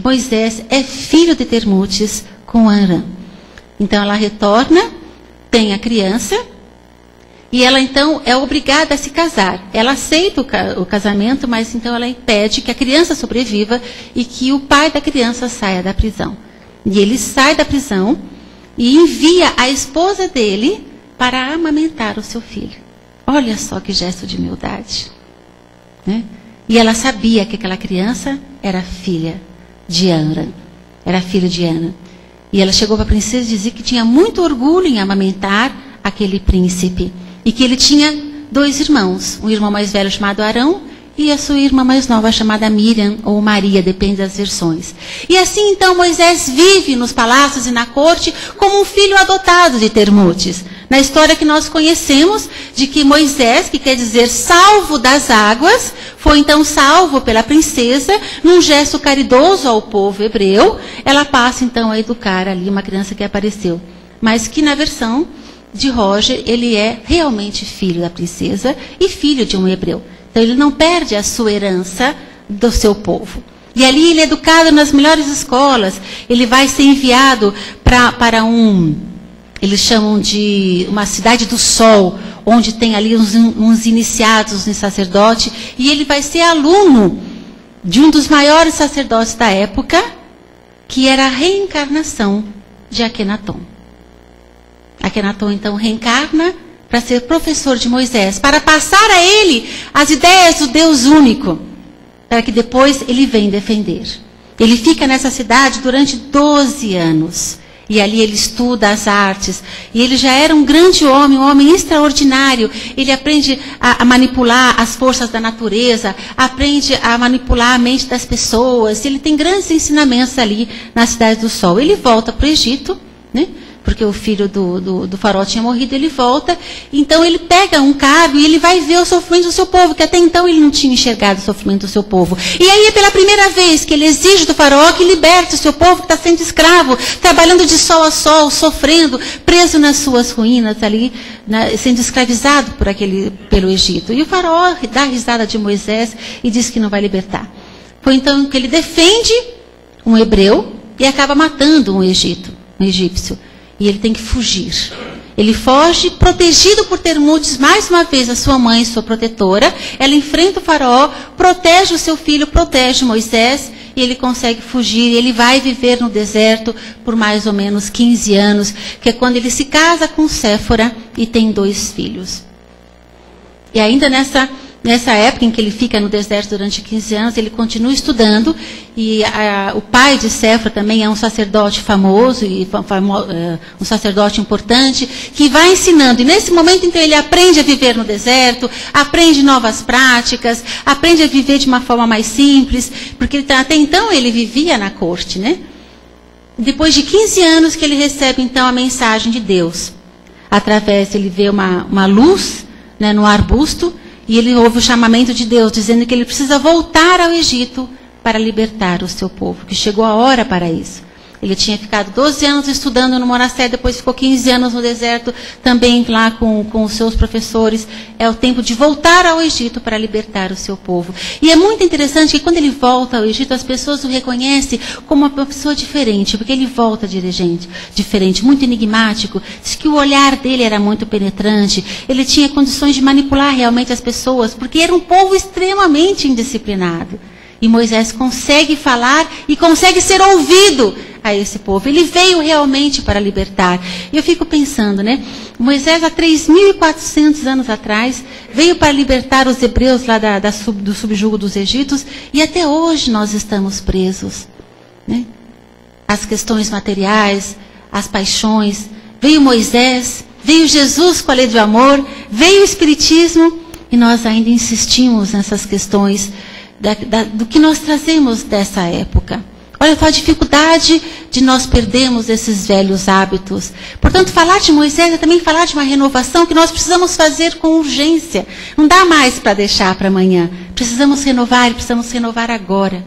S4: Moisés é filho de Termutes com Amram. Então ela retorna, tem a criança, e ela, então, é obrigada a se casar. Ela aceita o casamento, mas, então, ela impede que a criança sobreviva e que o pai da criança saia da prisão. E ele sai da prisão e envia a esposa dele para amamentar o seu filho. Olha só que gesto de humildade. Né? E ela sabia que aquela criança era filha de Amram. Era filho de Ana. E ela chegou para a princesa e dizia que tinha muito orgulho em amamentar aquele príncipe. E que ele tinha 2 irmãos, um irmão mais velho chamado Arão e a sua irmã mais nova chamada Miriam ou Maria, depende das versões. E assim então Moisés vive nos palácios e na corte como um filho adotado de Termutes. Na história que nós conhecemos de que Moisés, que quer dizer salvo das águas, foi então salvo pela princesa, num gesto caridoso ao povo hebreu, ela passa então a educar ali uma criança que apareceu mas que na versão de Roger, ele é realmente filho da princesa e filho de um hebreu. Então ele não perde a sua herança do seu povo. E ali ele é educado nas melhores escolas. Ele vai ser enviado para eles chamam de uma cidade do sol, onde tem ali uns iniciados em sacerdote. E ele vai ser aluno de um dos maiores sacerdotes da época, que era a reencarnação de Akenaton. Akenaton, então, reencarna para ser professor de Moisés, para passar a ele as ideias do Deus único, para que depois ele venha defender. Ele fica nessa cidade durante 12 anos. E ali ele estuda as artes. E ele já era um grande homem, um homem extraordinário. Ele aprende a manipular as forças da natureza, aprende a manipular a mente das pessoas. Ele tem grandes ensinamentos ali na Cidade do Sol. Ele volta para o Egito, né? Porque o filho do faraó tinha morrido, ele volta. Então ele pega um cargo e ele vai ver o sofrimento do seu povo, que até então ele não tinha enxergado o sofrimento do seu povo. E aí é pela primeira vez que ele exige do faraó que liberte o seu povo que está sendo escravo, trabalhando de sol a sol, sofrendo, preso nas suas ruínas ali, sendo escravizado pelo Egito. E o faraó dá a risada de Moisés e diz que não vai libertar. Foi então que ele defende um hebreu e acaba matando um egípcio. E ele tem que fugir. Ele foge, protegido por Termutes, mais uma vez a sua mãe, sua protetora. Ela enfrenta o faraó, protege o seu filho, protege Moisés, e ele consegue fugir. Ele vai viver no deserto por mais ou menos 15 anos, que é quando ele se casa com Séfora e tem 2 filhos. E ainda nessa época em que ele fica no deserto durante 15 anos, ele continua estudando, e o pai de Séfora também é um sacerdote famoso, um sacerdote importante, que vai ensinando. E nesse momento, então, ele aprende a viver no deserto, aprende novas práticas, aprende a viver de uma forma mais simples, porque até então ele vivia na corte, né? Depois de 15 anos que ele recebe, então, a mensagem de Deus. Ele vê uma luz, né, no arbusto, e ele ouve o chamamento de Deus, dizendo que ele precisa voltar ao Egito para libertar o seu povo, que chegou a hora para isso. Ele tinha ficado 12 anos estudando no monastério, depois ficou 15 anos no deserto, também lá com os seus professores. É o tempo de voltar ao Egito para libertar o seu povo. E é muito interessante que quando ele volta ao Egito, as pessoas o reconhecem como uma pessoa diferente, porque ele volta diferente, muito enigmático. Diz que o olhar dele era muito penetrante, ele tinha condições de manipular realmente as pessoas, porque era um povo extremamente indisciplinado. E Moisés consegue falar e consegue ser ouvido a esse povo. Ele veio realmente para libertar. E eu fico pensando, né? Moisés, há 3.400 anos atrás, veio para libertar os hebreus lá do subjugo dos egípcios, e até hoje nós estamos presos, né? As questões materiais, as paixões. Veio Moisés, veio Jesus com a lei do amor, veio o Espiritismo, e nós ainda insistimos nessas questões do que nós trazemos dessa época. Olha a dificuldade de nós perdermos esses velhos hábitos. Portanto, falar de Moisés é também falar de uma renovação que nós precisamos fazer com urgência. Não dá mais para deixar para amanhã. Precisamos renovar agora.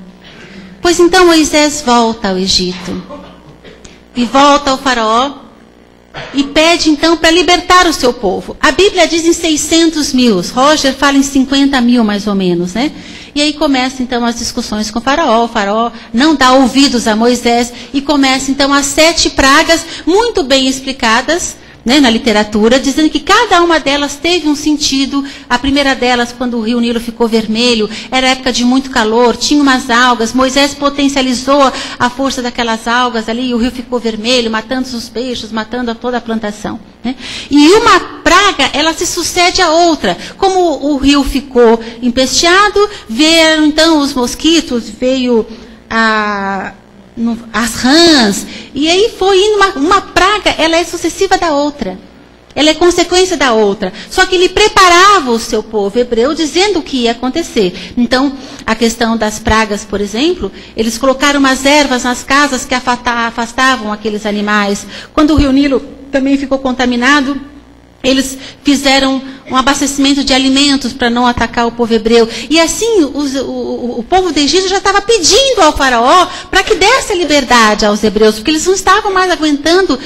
S4: Pois então Moisés volta ao Egito. E volta ao faraó. E pede então para libertar o seu povo. A Bíblia diz em 600 mil. Roger fala em 50 mil mais ou menos, né? E aí começam então as discussões com o faraó não dá ouvidos a Moisés, e começam então as 7 pragas, muito bem explicadas, né, na literatura, dizendo que cada uma delas teve um sentido. A primeira delas, quando o rio Nilo ficou vermelho, era época de muito calor, tinha umas algas, Moisés potencializou a força daquelas algas ali, e o rio ficou vermelho, matando os peixes, matando toda a plantação, né? E uma praga, ela se sucede à outra. Como o rio ficou empesteado, vieram então os mosquitos, veio as rãs, e aí foi indo uma praga, ela é sucessiva da outra. Ela é consequência da outra. Só que ele preparava o seu povo hebreu dizendo o que ia acontecer. Então, a questão das pragas, por exemplo, eles colocaram umas ervas nas casas que afastavam aqueles animais. Quando o rio Nilo também ficou contaminado, eles fizeram um abastecimento de alimentos para não atacar o povo hebreu. E assim, o povo do Egito já estava pedindo ao faraó para que desse a liberdade aos hebreus, porque eles não estavam mais aguentando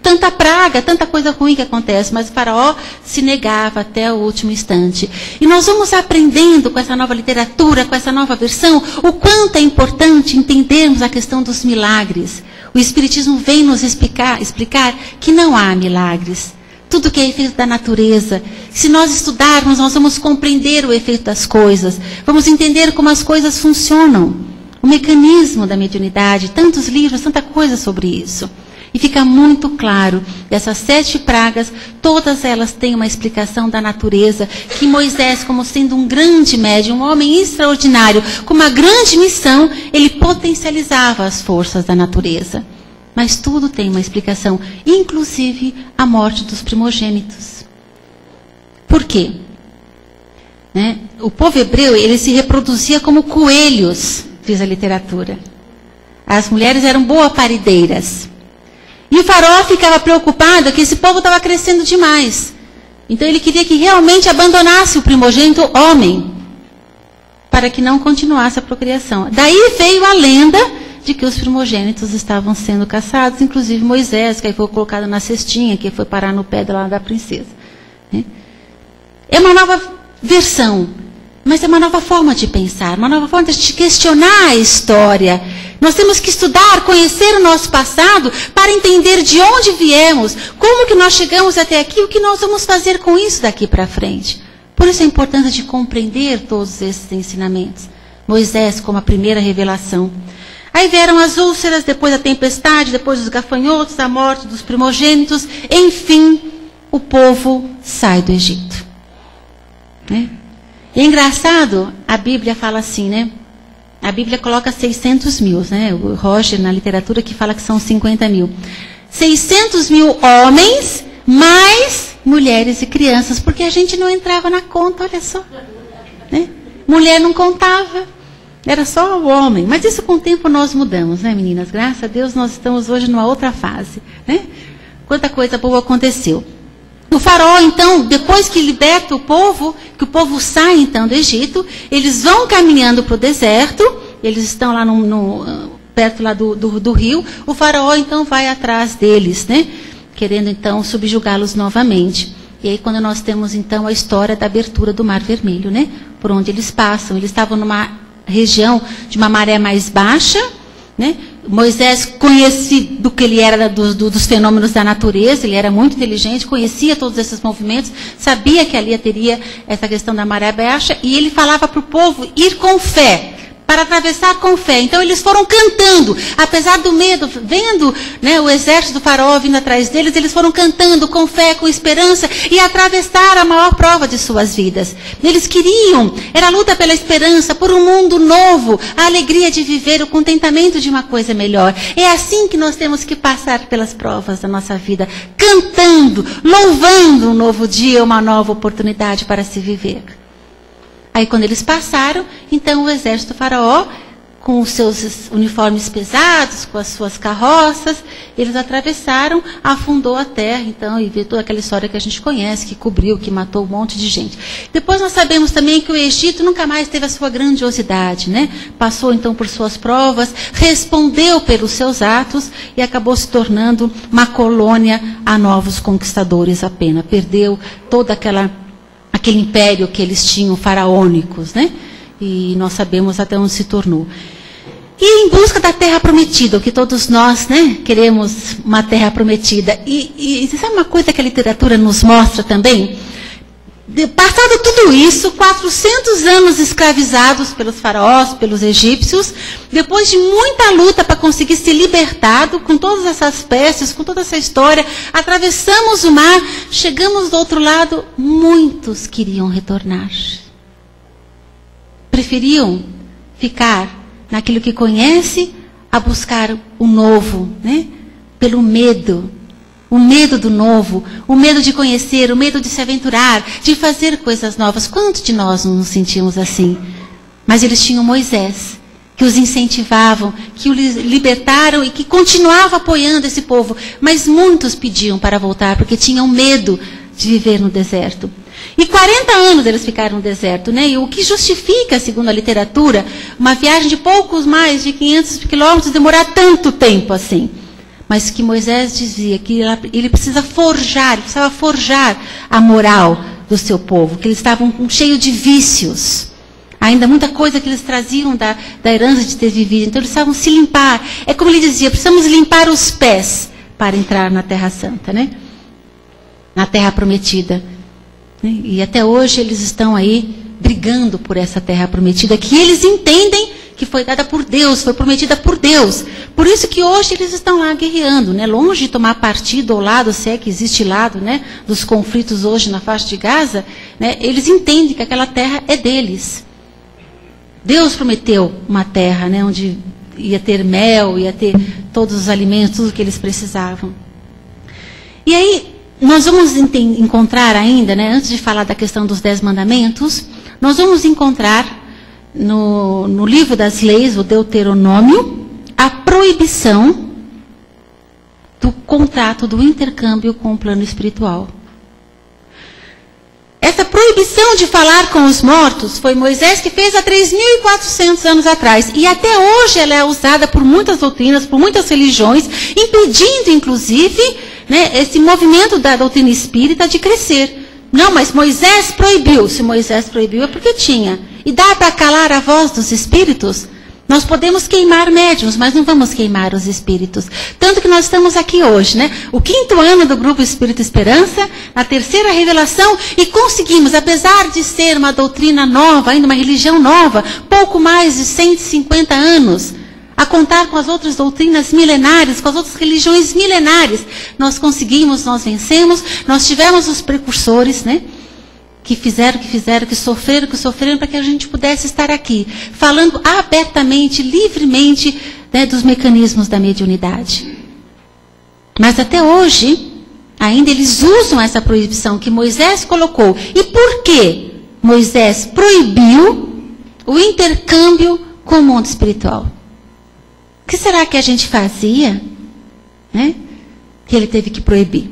S4: tanta praga, tanta coisa ruim que acontece, mas o Faraó se negava até o último instante. E nós vamos aprendendo com essa nova literatura, com essa nova versão, o quanto é importante entendermos a questão dos milagres. O Espiritismo vem nos explicar que não há milagres. Tudo que é efeito da natureza. Se nós estudarmos, nós vamos compreender o efeito das coisas. Vamos entender como as coisas funcionam. O mecanismo da mediunidade, tantos livros, tanta coisa sobre isso. E fica muito claro, dessas 7 pragas, todas elas têm uma explicação da natureza, que Moisés, como sendo um grande médium, um homem extraordinário, com uma grande missão, ele potencializava as forças da natureza. Mas tudo tem uma explicação, inclusive a morte dos primogênitos. Por quê? O povo hebreu, ele se reproduzia como coelhos, diz a literatura. As mulheres eram boas parideiras. E o Faraó ficava preocupado que esse povo estava crescendo demais. Então ele queria que realmente abandonasse o primogênito homem, para que não continuasse a procriação. Daí veio a lenda de que os primogênitos estavam sendo caçados, inclusive Moisés, que aí foi colocado na cestinha, que foi parar no pé da princesa. É uma nova versão, mas é uma nova forma de pensar, uma nova forma de questionar a história. Nós temos que estudar, conhecer o nosso passado, para entender de onde viemos, como que nós chegamos até aqui, o que nós vamos fazer com isso daqui para frente. Por isso é importante de compreender todos esses ensinamentos. Moisés como a primeira revelação. Aí vieram as úlceras, depois a tempestade, depois os gafanhotos, a morte dos primogênitos. Enfim, o povo sai do Egito. E é engraçado, a Bíblia fala assim, A Bíblia coloca 600 mil, O Roger, na literatura, que fala que são 50 mil. 600 mil homens, mais mulheres e crianças, porque a gente não entrava na conta, olha só. Mulher não contava. Era só o homem. Mas isso com o tempo nós mudamos, meninas? Graças a Deus nós estamos hoje numa outra fase. Quanta coisa boa aconteceu. O Faraó, então, depois que liberta o povo, que o povo sai, então, do Egito, eles vão caminhando para o deserto, eles estão lá perto lá do rio, o Faraó, então, vai atrás deles, querendo, então, subjugá-los novamente. E aí, quando nós temos, então, a história da abertura do Mar Vermelho, por onde eles passam. Eles estavam numa região de uma maré mais baixa, Moisés, conhecido que ele era dos fenômenos da natureza, ele era muito inteligente, conhecia todos esses movimentos, sabia que ali teria essa questão da maré baixa, e ele falava para o povo ir com fé, para atravessar com fé. Então eles foram cantando, apesar do medo, vendo o exército do Faraó vindo atrás deles, eles foram cantando com fé, com esperança, e atravessaram a maior prova de suas vidas. Eles queriam, era a luta pela esperança, por um mundo novo, a alegria de viver, o contentamento de uma coisa melhor. É assim que nós temos que passar pelas provas da nossa vida, cantando, louvando um novo dia, uma nova oportunidade para se viver. Aí quando eles passaram, então o exército do Faraó, com os seus uniformes pesados, com as suas carroças, eles atravessaram, afundou a terra, então, e viu toda aquela história que a gente conhece, que cobriu, que matou um monte de gente. Depois nós sabemos também que o Egito nunca mais teve a sua grandiosidade, Passou então por suas provas, respondeu pelos seus atos e acabou se tornando uma colônia a novos conquistadores apenas. Perdeu toda aquele império que eles tinham, faraônicos, E nós sabemos até onde se tornou. E em busca da terra prometida, o que todos nós, queremos uma terra prometida. E sabe uma coisa que a literatura nos mostra também? Passado tudo isso, 400 anos escravizados pelos faraós, pelos egípcios, depois de muita luta para conseguir ser libertado, com todas essas pestes, com toda essa história, atravessamos o mar, chegamos do outro lado, muitos queriam retornar. Preferiam ficar naquilo que conhece, a buscar o novo, Pelo medo. O medo do novo, o medo de conhecer, o medo de se aventurar, de fazer coisas novas. Quantos de nós não nos sentimos assim? Mas eles tinham Moisés, que os incentivavam, que os libertaram e que continuava apoiando esse povo. Mas muitos pediam para voltar, porque tinham medo de viver no deserto. E 40 anos eles ficaram no deserto, E o que justifica, segundo a literatura, uma viagem de poucos mais de 500 quilômetros demorar tanto tempo assim? mas que Moisés dizia que ele precisava forjar a moral do seu povo, que eles estavam cheios de vícios. Ainda muita coisa que eles traziam da herança de ter vivido. Então eles precisavam se limpar. É como ele dizia, precisamos limpar os pés para entrar na Terra Santa, né? Na Terra Prometida. E até hoje eles estão aí brigando por essa Terra Prometida, que eles entendem que foi dada por Deus, foi prometida por Deus. Por isso que hoje eles estão lá guerreando, né? Longe de tomar partido ou lado, se é que existe lado, né? Dos conflitos hoje na faixa de Gaza, né? Eles entendem que aquela terra é deles. Deus prometeu uma terra, né, onde ia ter mel, ia ter todos os alimentos, tudo o que eles precisavam. E aí, nós vamos encontrar ainda, né, antes de falar da questão dos 10 mandamentos, nós vamos encontrar no livro das leis, o Deuteronômio, a proibição do contrato, do intercâmbio com o plano espiritual. Essa proibição de falar com os mortos foi Moisés que fez há 3.400 anos atrás. E até hoje ela é usada por muitas doutrinas, por muitas religiões, impedindo, inclusive, né, esse movimento da doutrina espírita de crescer. Não, mas Moisés proibiu. Se Moisés proibiu é porque tinha. E dá para calar a voz dos espíritos? Nós podemos queimar médiuns, mas não vamos queimar os espíritos. Tanto que nós estamos aqui hoje, né? O 5º ano do Grupo Espírito Esperança, a 3ª revelação, e conseguimos, apesar de ser uma doutrina nova, ainda uma religião nova, pouco mais de 150 anos, a contar com as outras doutrinas milenares, com as outras religiões milenares, nós conseguimos, nós vencemos, nós tivemos os precursores, né? Que sofreram para que a gente pudesse estar aqui, falando abertamente, livremente, né, dos mecanismos da mediunidade. Mas até hoje, ainda eles usam essa proibição que Moisés colocou. E por que Moisés proibiu o intercâmbio com o mundo espiritual? O que será que a gente fazia, né, que ele teve que proibir?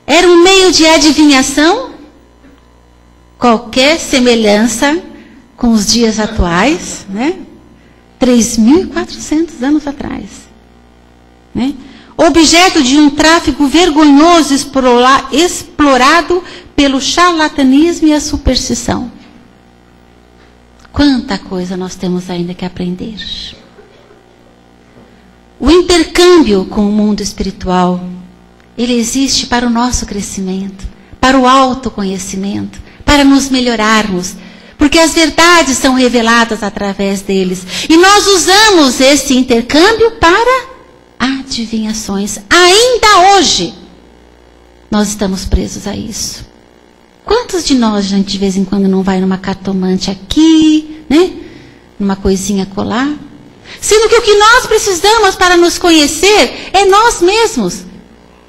S4: Era um meio de adivinhação? Qualquer semelhança com os dias atuais, né? 3.400 anos atrás. Né? Objeto de um tráfico vergonhoso explorado pelo charlatanismo e a superstição. Quanta coisa nós temos ainda que aprender. O intercâmbio com o mundo espiritual, ele existe para o nosso crescimento, para o autoconhecimento, para nos melhorarmos, porque as verdades são reveladas através deles. E nós usamos esse intercâmbio para adivinhações. Ainda hoje, nós estamos presos a isso. Quantos de nós, gente, de vez em quando não vai numa cartomante aqui, né? Numa coisinha colar? Sendo que o que nós precisamos para nos conhecer é nós mesmos.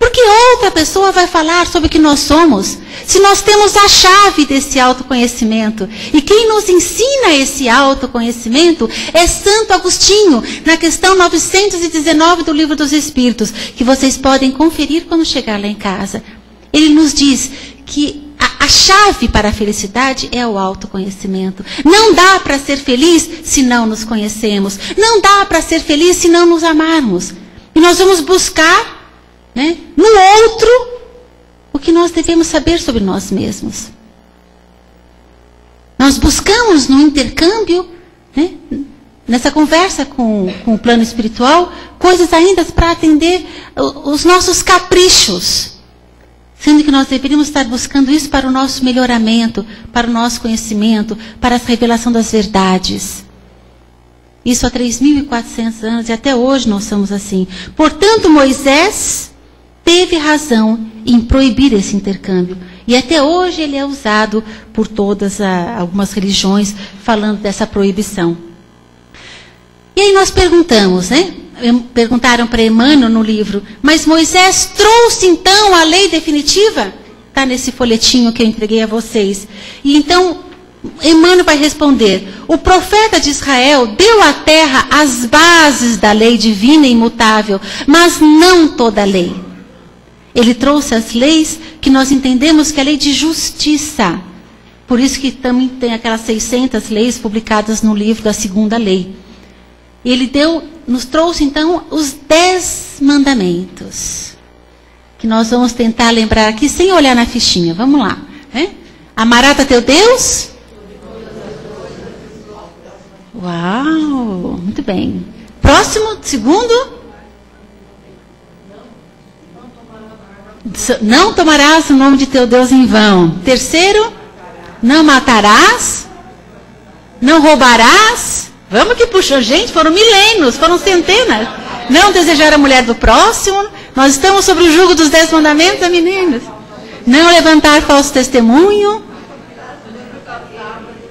S4: Porque outra pessoa vai falar sobre o que nós somos, se nós temos a chave desse autoconhecimento. E quem nos ensina esse autoconhecimento é Santo Agostinho, na questão 919 do Livro dos Espíritos, que vocês podem conferir quando chegar lá em casa. Ele nos diz que a chave para a felicidade é o autoconhecimento. Não dá para ser feliz se não nos conhecemos. Não dá para ser feliz se não nos amarmos. E nós vamos buscar, né, no outro, o que nós devemos saber sobre nós mesmos. Nós buscamos no intercâmbio, né, nessa conversa com o plano espiritual, coisas ainda para atender os nossos caprichos. Sendo que nós deveríamos estar buscando isso para o nosso melhoramento, para o nosso conhecimento, para a revelação das verdades. Isso há 3.400 anos e até hoje nós somos assim. Portanto, Moisés teve razão em proibir esse intercâmbio. E até hoje ele é usado por algumas religiões falando dessa proibição. E aí nós perguntamos, né? Perguntaram para Emmanuel no livro, mas Moisés trouxe então a lei definitiva? Está nesse folhetinho que eu entreguei a vocês. E então Emmanuel vai responder, o profeta de Israel deu à terra as bases da lei divina e imutável, mas não toda a lei. Ele trouxe as leis que nós entendemos que é a lei de justiça. Por isso que também tem aquelas 600 leis publicadas no livro da segunda lei. Ele nos trouxe então os 10 mandamentos, que nós vamos tentar lembrar aqui sem olhar na fichinha. Vamos lá. Amarás a teu Deus? Uau, muito bem. Próximo, segundo. Não tomarás o nome de teu Deus em vão. Terceiro, não matarás. Não roubarás. Vamos que puxou, gente, foram milênios, foram centenas. Não desejar a mulher do próximo. Nós estamos sobre o jugo dos 10 mandamentos, meninas. Não levantar falso testemunho.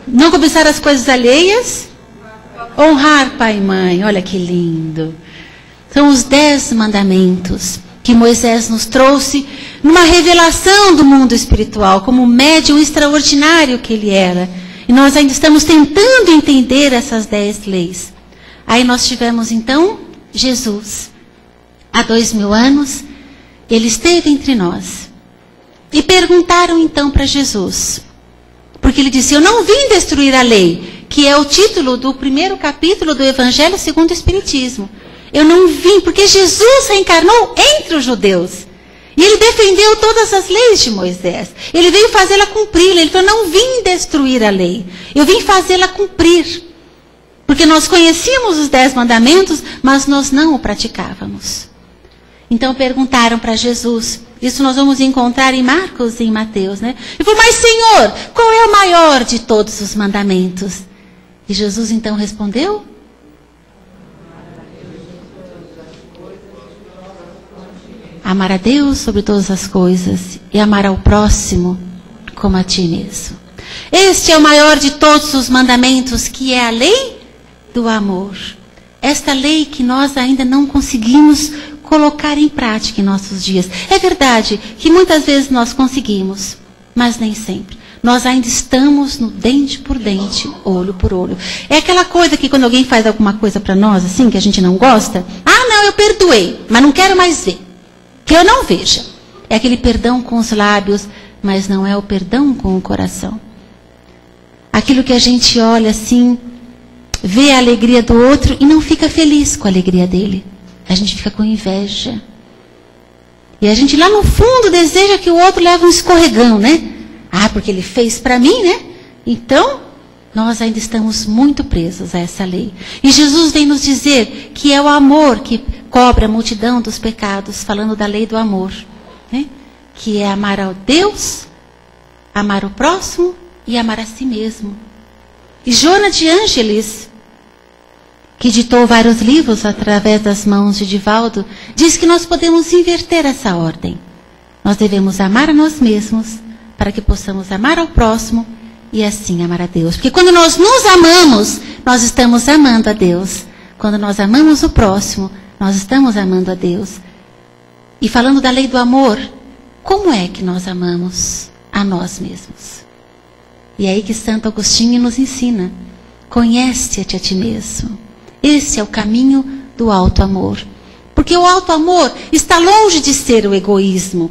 S4: Não cobiçar as coisas alheias. Honrar pai e mãe. Olha que lindo. São os 10 mandamentos que Moisés nos trouxe numa revelação do mundo espiritual, como médium extraordinário que ele era. E nós ainda estamos tentando entender essas 10 leis. Aí nós tivemos então Jesus. Há 2000 anos, ele esteve entre nós. E perguntaram então para Jesus. Porque ele disse, eu não vim destruir a lei, que é o título do primeiro capítulo do Evangelho segundo o Espiritismo. Eu não vim, porque Jesus reencarnou entre os judeus. E ele defendeu todas as leis de Moisés. Ele veio fazê-la cumprir. Ele falou, não vim destruir a lei. Eu vim fazê-la cumprir. Porque nós conhecíamos os 10 mandamentos, mas nós não o praticávamos. Então perguntaram para Jesus. Isso nós vamos encontrar em Marcos e em Mateus, né? Ele falou, mas Senhor, qual é o maior de todos os mandamentos? E Jesus então respondeu, amar a Deus sobre todas as coisas e amar ao próximo como a ti mesmo. Este é o maior de todos os mandamentos, que é a lei do amor. Esta lei que nós ainda não conseguimos colocar em prática em nossos dias. É verdade que muitas vezes nós conseguimos, mas nem sempre. Nós ainda estamos no dente por dente, olho por olho. É aquela coisa que quando alguém faz alguma coisa para nós, assim, que a gente não gosta, não, eu perdoei, mas não quero mais ver. Que eu não veja. É aquele perdão com os lábios, mas não é o perdão com o coração. Aquilo que a gente olha assim, vê a alegria do outro e não fica feliz com a alegria dele. A gente fica com inveja. E a gente lá no fundo deseja que o outro leve um escorregão, né? Porque ele fez para mim, né? Então, nós ainda estamos muito presos a essa lei. E Jesus vem nos dizer que é o amor que cobre a multidão dos pecados, falando da lei do amor, né? Que é amar ao Deus, amar o próximo e amar a si mesmo. E Joana de Ângeles, que ditou vários livros através das mãos de Divaldo, diz que nós podemos inverter essa ordem. Nós devemos amar a nós mesmos, para que possamos amar ao próximo e assim amar a Deus. Porque quando nós nos amamos, nós estamos amando a Deus. Quando nós amamos o próximo, nós estamos amando a Deus. E falando da lei do amor, como é que nós amamos a nós mesmos? E é aí que Santo Agostinho nos ensina. Conhece-te a ti mesmo. Esse é o caminho do alto amor. Porque o alto amor está longe de ser o egoísmo.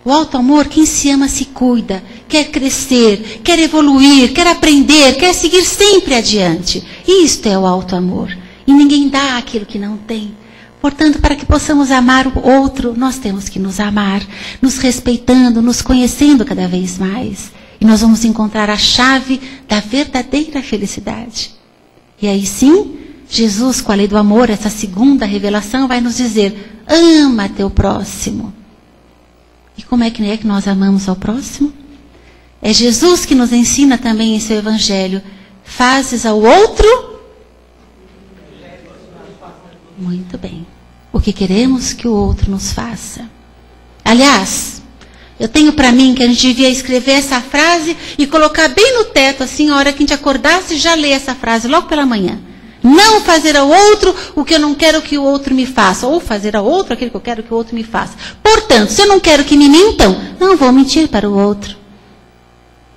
S4: O alto amor, quem se ama se cuida, quer crescer, quer evoluir, quer aprender, quer seguir sempre adiante. Isto é o alto amor. E ninguém dá aquilo que não tem. Portanto, para que possamos amar o outro, nós temos que nos amar, nos respeitando, nos conhecendo cada vez mais. E nós vamos encontrar a chave da verdadeira felicidade. E aí sim, Jesus, com a lei do amor, essa segunda revelação, vai nos dizer, ama teu próximo. E como é que nós amamos ao próximo? É Jesus que nos ensina também em seu Evangelho. Fazes ao outro? Muito bem. O que queremos que o outro nos faça. Aliás, eu tenho para mim que a gente devia escrever essa frase e colocar bem no teto, assim, a hora que a gente acordasse, já ler essa frase logo pela manhã. Não fazer ao outro o que eu não quero que o outro me faça. Ou fazer ao outro aquilo que eu quero que o outro me faça. Portanto, se eu não quero que me mintam, não vou mentir para o outro.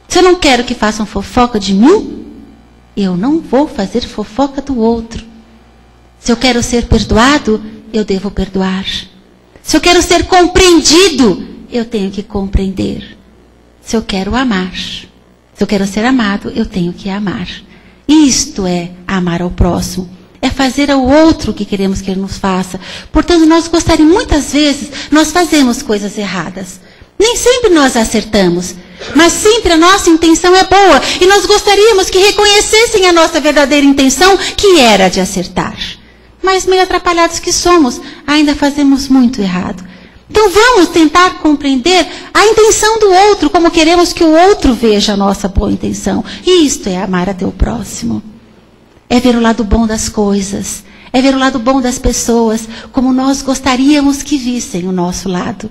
S4: Se eu não quero que façam fofoca de mim, eu não vou fazer fofoca do outro. Se eu quero ser perdoado, eu devo perdoar. Se eu quero ser compreendido, eu tenho que compreender. Se eu quero amar, se eu quero ser amado, eu tenho que amar. Isto é amar ao próximo. é fazer ao outro o que queremos que ele nos faça. Portanto, nós gostaríamos, muitas vezes, nós fazemos coisas erradas. Nem sempre nós acertamos, mas sempre a nossa intenção é boa. E nós gostaríamos que reconhecessem a nossa verdadeira intenção, que era de acertar. Mas meio atrapalhados que somos, ainda fazemos muito errado. Então vamos tentar compreender a intenção do outro, como queremos que o outro veja a nossa boa intenção. E isto é amar a teu próximo. É ver o lado bom das coisas. É ver o lado bom das pessoas, como nós gostaríamos que vissem o nosso lado.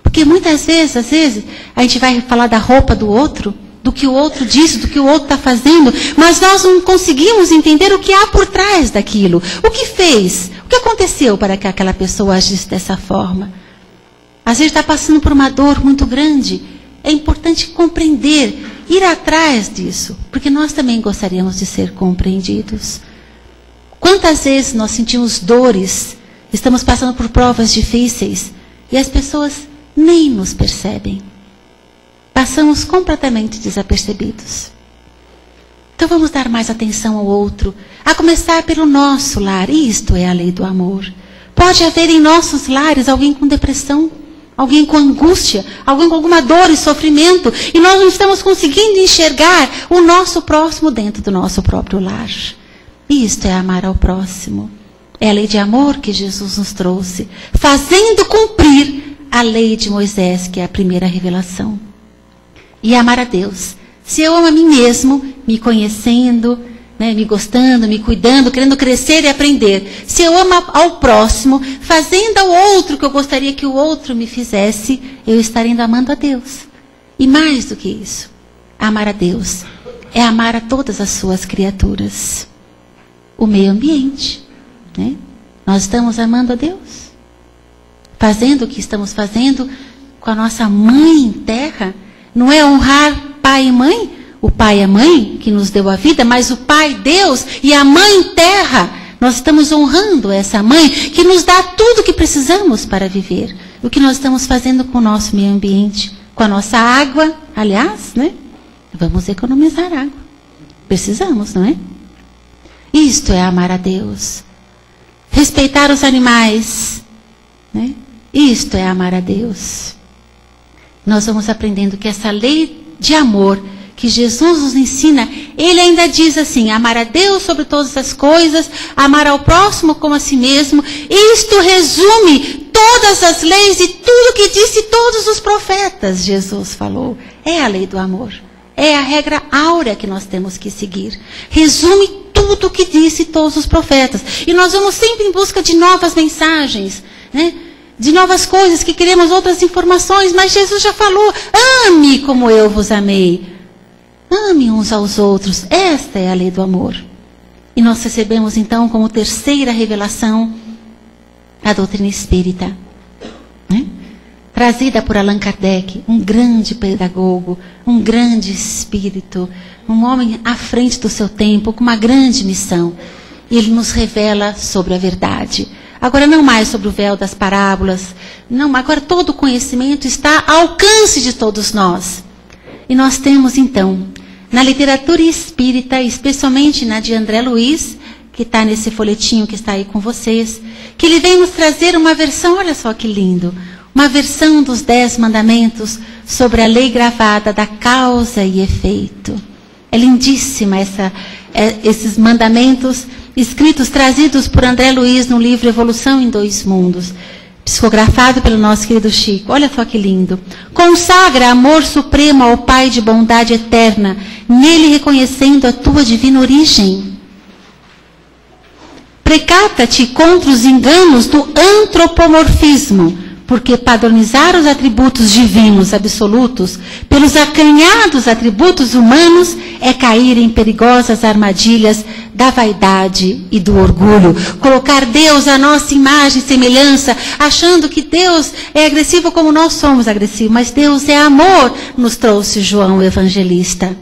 S4: Porque muitas vezes, às vezes, a gente vai falar da roupa do outro, do que o outro disse, do que o outro está fazendo, mas nós não conseguimos entender o que há por trás daquilo. O que fez? O que aconteceu para que aquela pessoa agisse dessa forma? Às vezes está passando por uma dor muito grande. É importante compreender, ir atrás disso, porque nós também gostaríamos de ser compreendidos. Quantas vezes nós sentimos dores, estamos passando por provas difíceis, e as pessoas nem nos percebem. Passamos completamente desapercebidos. Então vamos dar mais atenção ao outro, a começar pelo nosso lar. Isto é a lei do amor. Pode haver em nossos lares alguém com depressão, alguém com angústia, alguém com alguma dor e sofrimento, e nós não estamos conseguindo enxergar o nosso próximo dentro do nosso próprio lar. Isto é amar ao próximo. É a lei de amor que Jesus nos trouxe, fazendo cumprir a lei de Moisés, que é a primeira revelação. E amar a Deus. Se eu amo a mim mesmo, me conhecendo, me gostando, me cuidando, querendo crescer e aprender. Se eu amo ao próximo, fazendo ao outro o que eu gostaria que o outro me fizesse, eu estarei amando a Deus. E mais do que isso, amar a Deus é amar a todas as suas criaturas. O meio ambiente. Nós estamos amando a Deus. Fazendo o que estamos fazendo com a nossa mãe terra. Não é honrar pai e mãe? O pai e a mãe que nos deu a vida, mas o pai Deus e a mãe terra. Nós estamos honrando essa mãe que nos dá tudo o que precisamos para viver. O que nós estamos fazendo com o nosso meio ambiente, com a nossa água, aliás, vamos economizar água. Precisamos, não é? Isto é amar a Deus. Respeitar os animais, Isto é amar a Deus. Nós vamos aprendendo que essa lei de amor que Jesus nos ensina, ele ainda diz assim: amar a Deus sobre todas as coisas, amar ao próximo como a si mesmo. Isto resume todas as leis e tudo que disse todos os profetas. Jesus falou. É a lei do amor. É a regra áurea que nós temos que seguir. Resume tudo o que disse todos os profetas. E nós vamos sempre em busca de novas mensagens, de novas coisas, que queremos outras informações. Mas Jesus já falou: ame como eu vos amei. Ame uns aos outros. Esta é a lei do amor. E nós recebemos então como terceira revelação a doutrina espírita, trazida por Allan Kardec, um grande pedagogo, um grande espírito, um homem à frente do seu tempo, com uma grande missão. E ele nos revela sobre a verdade. Agora não mais sobre o véu das parábolas, não, agora todo o conhecimento está ao alcance de todos nós. E nós temos então, na literatura espírita, especialmente na de André Luiz, que está nesse folhetinho que está aí com vocês, que ele vem nos trazer uma versão, olha só que lindo, uma versão dos 10 mandamentos sobre a lei gravada da causa e efeito. É lindíssima esses mandamentos escritos, trazidos por André Luiz no livro Evolução em 2 Mundos, psicografado pelo nosso querido Chico. Olha só que lindo. Consagra amor supremo ao Pai de bondade eterna, nele reconhecendo a tua divina origem. Precata-te contra os enganos do antropomorfismo, porque padronizar os atributos divinos absolutos pelos acanhados atributos humanos é cair em perigosas armadilhas da vaidade e do orgulho. Colocar Deus à nossa imagem e semelhança, achando que Deus é agressivo como nós somos agressivos, mas Deus é amor, nos trouxe João o Evangelista.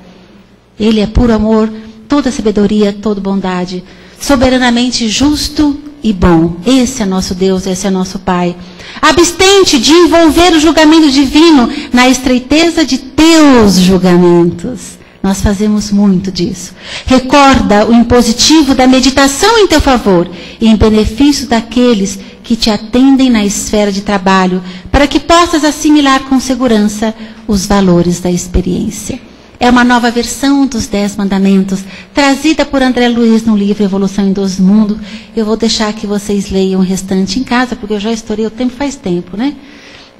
S4: Ele é puro amor, toda sabedoria, toda bondade, soberanamente justo e bom. Esse é nosso Deus, esse é nosso Pai. Abstente de envolver o julgamento divino na estreiteza de teus julgamentos. Nós fazemos muito disso. Recorda o impositivo da meditação em teu favor e em benefício daqueles que te atendem na esfera de trabalho, para que possas assimilar com segurança os valores da experiência. É uma nova versão dos 10 mandamentos, trazida por André Luiz no livro Evolução em 12 Mundos. Eu vou deixar que vocês leiam o restante em casa, porque eu já estourei o tempo faz tempo, né?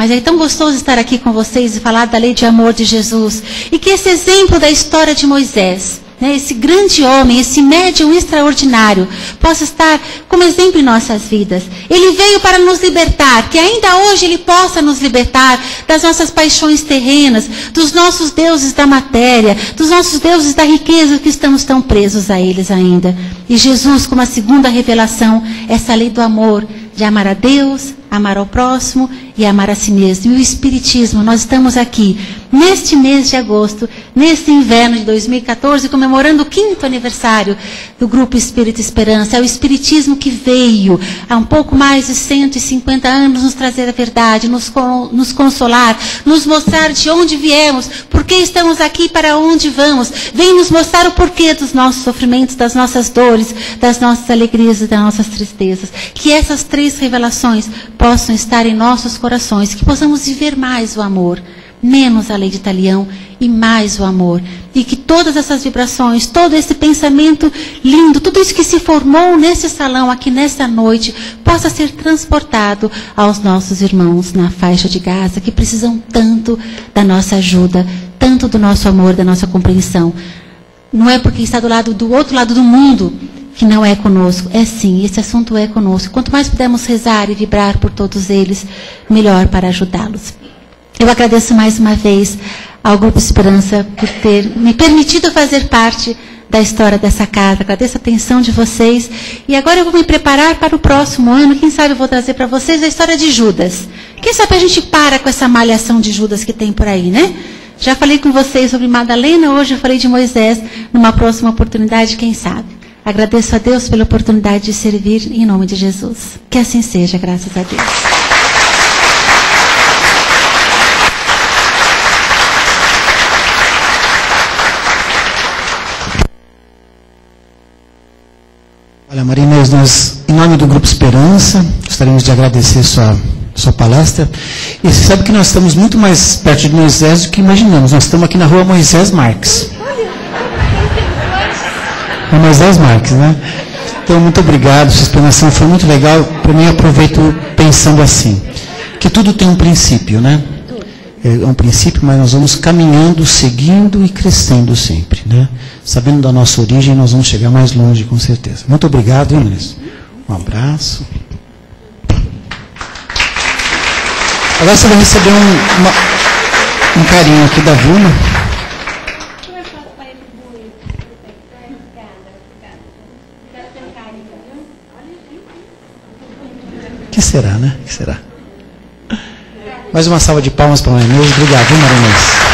S4: Mas é tão gostoso estar aqui com vocês e falar da lei de amor de Jesus. E que esse exemplo da história de Moisés, né, esse grande homem, esse médium extraordinário, possa estar como exemplo em nossas vidas. Ele veio para nos libertar, que ainda hoje Ele possa nos libertar das nossas paixões terrenas, dos nossos deuses da matéria, dos nossos deuses da riqueza, que estamos tão presos a eles ainda. E Jesus, como a segunda revelação, essa lei do amor, de amar a Deus, amar ao próximo e amar a si mesmo. E o Espiritismo, nós estamos aqui, neste mês de agosto, nesse inverno de 2014, comemorando o 5º aniversário do Grupo Espírita Esperança. É o Espiritismo que veio, há um pouco mais de 150 anos, nos trazer a verdade, nos consolar, nos mostrar de onde viemos, por que estamos aqui e para onde vamos. Vem nos mostrar o porquê dos nossos sofrimentos, das nossas dores, das nossas alegrias e das nossas tristezas. Que essas 3 revelações possam estar em nossos corações, que possamos viver mais o amor, menos a lei de Talião e mais o amor. E que todas essas vibrações, todo esse pensamento lindo, tudo isso que se formou nesse salão aqui nessa noite, possa ser transportado aos nossos irmãos na faixa de Gaza, que precisam tanto da nossa ajuda, tanto do nosso amor, da nossa compreensão. Não é porque está do outro lado do mundo que não é conosco. É sim, esse assunto é conosco. Quanto mais pudermos rezar e vibrar por todos eles, melhor para ajudá-los. Eu agradeço mais uma vez ao Grupo Esperança por ter me permitido fazer parte da história dessa casa. Agradeço a atenção de vocês. E agora eu vou me preparar para o próximo ano. Quem sabe eu vou trazer para vocês a história de Judas. Quem sabe a gente para com essa malhação de Judas que tem por aí, né? Já falei com vocês sobre Madalena, hoje eu falei de Moisés. Numa próxima oportunidade, quem sabe. Agradeço a Deus pela oportunidade de servir em nome de Jesus. Que assim seja, graças a Deus.
S1: Olha, Maria Inês, nós, em nome do Grupo Esperança, gostaríamos de agradecer sua palestra. E você sabe que nós estamos muito mais perto de Moisés do que imaginamos. Nós estamos aqui na rua Moisés Marques. Moisés Marques, né? Então, muito obrigado, sua explanação foi muito legal. Para mim, eu aproveito pensando assim, que tudo tem um princípio, né? É um princípio, mas nós vamos caminhando, seguindo e crescendo sempre, né? Sabendo da nossa origem, nós vamos chegar mais longe, com certeza. Muito obrigado, Inês. Um abraço. Agora você vai receber um carinho aqui da Vilma. Que será, né? Que será? Mais uma salva de palmas para a Maria Inês. Obrigado, Maria Inês.